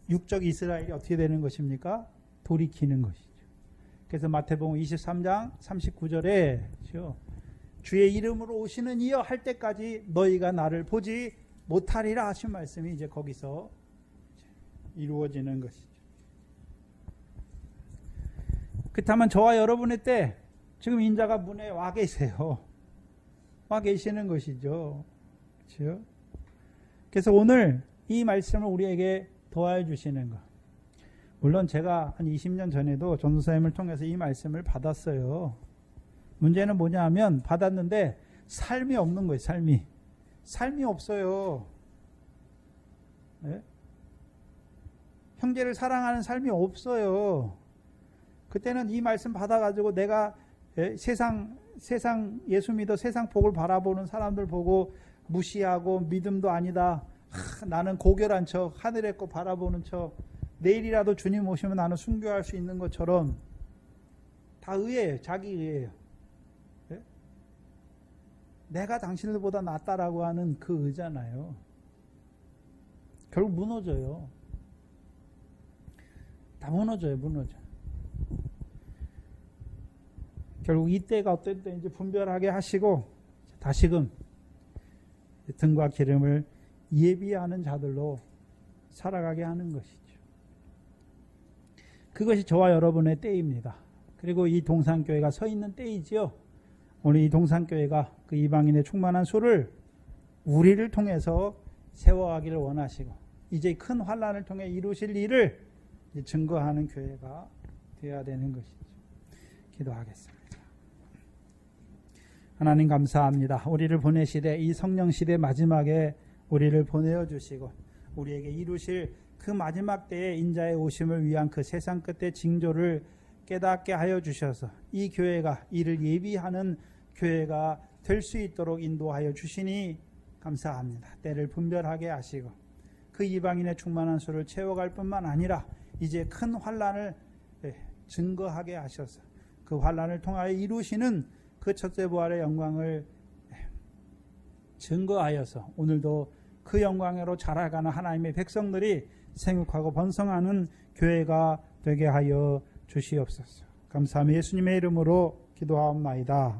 육적 이스라엘이 어떻게 되는 것입니까? 돌이키는 것이죠. 그래서 마태복음 23장 39절에 주의 이름으로 오시는 이여 할 때까지 너희가 나를 보지 못하리라 하신 말씀이 이제 거기서 이루어지는 것이죠. 그렇다면 저와 여러분의 때 지금 인자가 문에 와 계세요. 와 계시는 것이죠. 그렇죠? 그래서 오늘 이 말씀을 우리에게 도와주시는 것. 물론 제가 한 20년 전에도 전도사님을 통해서 이 말씀을 받았어요. 문제는 뭐냐 하면 받았는데 삶이 없는 거예요. 삶이 없어요. 네? 형제를 사랑하는 삶이 없어요. 그때는 이 말씀 받아가지고 내가 세상 예수 믿어 세상 복을 바라보는 사람들 보고 무시하고 믿음도 아니다. 나는 고결한 척, 하늘의 거 바라보는 척, 내일이라도 주님 오시면 나는 순교할 수 있는 것처럼 다 의예요. 자기 의예요. 네? 내가 당신들보다 낫다라고 하는 그 의잖아요. 결국 무너져요. 다 무너져요. 결국 이때가 어떤 때인지 분별하게 하시고 다시금 등과 기름을 예비하는 자들로 살아가게 하는 것이죠. 그것이 저와 여러분의 때입니다. 그리고 이 동산교회가 서 있는 때이지요. 오늘 이 동산교회가 그 이방인의 충만한 수를 우리를 통해서 세워가기를 원하시고 이제 큰 환난을 통해 이루실 일을 증거하는 교회가 되어야 되는 것이죠. 기도하겠습니다. 하나님 감사합니다. 우리를 보내시되 이 성령시대 마지막에 우리를 보내어 주시고 우리에게 이루실 그 마지막 때의 인자의 오심을 위한 그 세상 끝의 징조를 깨닫게 하여 주셔서 이 교회가 이를 예비하는 교회가 될 수 있도록 인도하여 주시니 감사합니다. 때를 분별하게 하시고 그 이방인의 충만한 수를 채워갈 뿐만 아니라 이제 큰 환난을 증거하게 하셔서 그 환난을 통하여 이루시는 그 첫째 부활의 영광을 증거하여서 오늘도 그 영광으로 자라가는 하나님의 백성들이 생육하고 번성하는 교회가 되게 하여 주시옵소서. 감사하며 예수님의 이름으로 기도하옵나이다.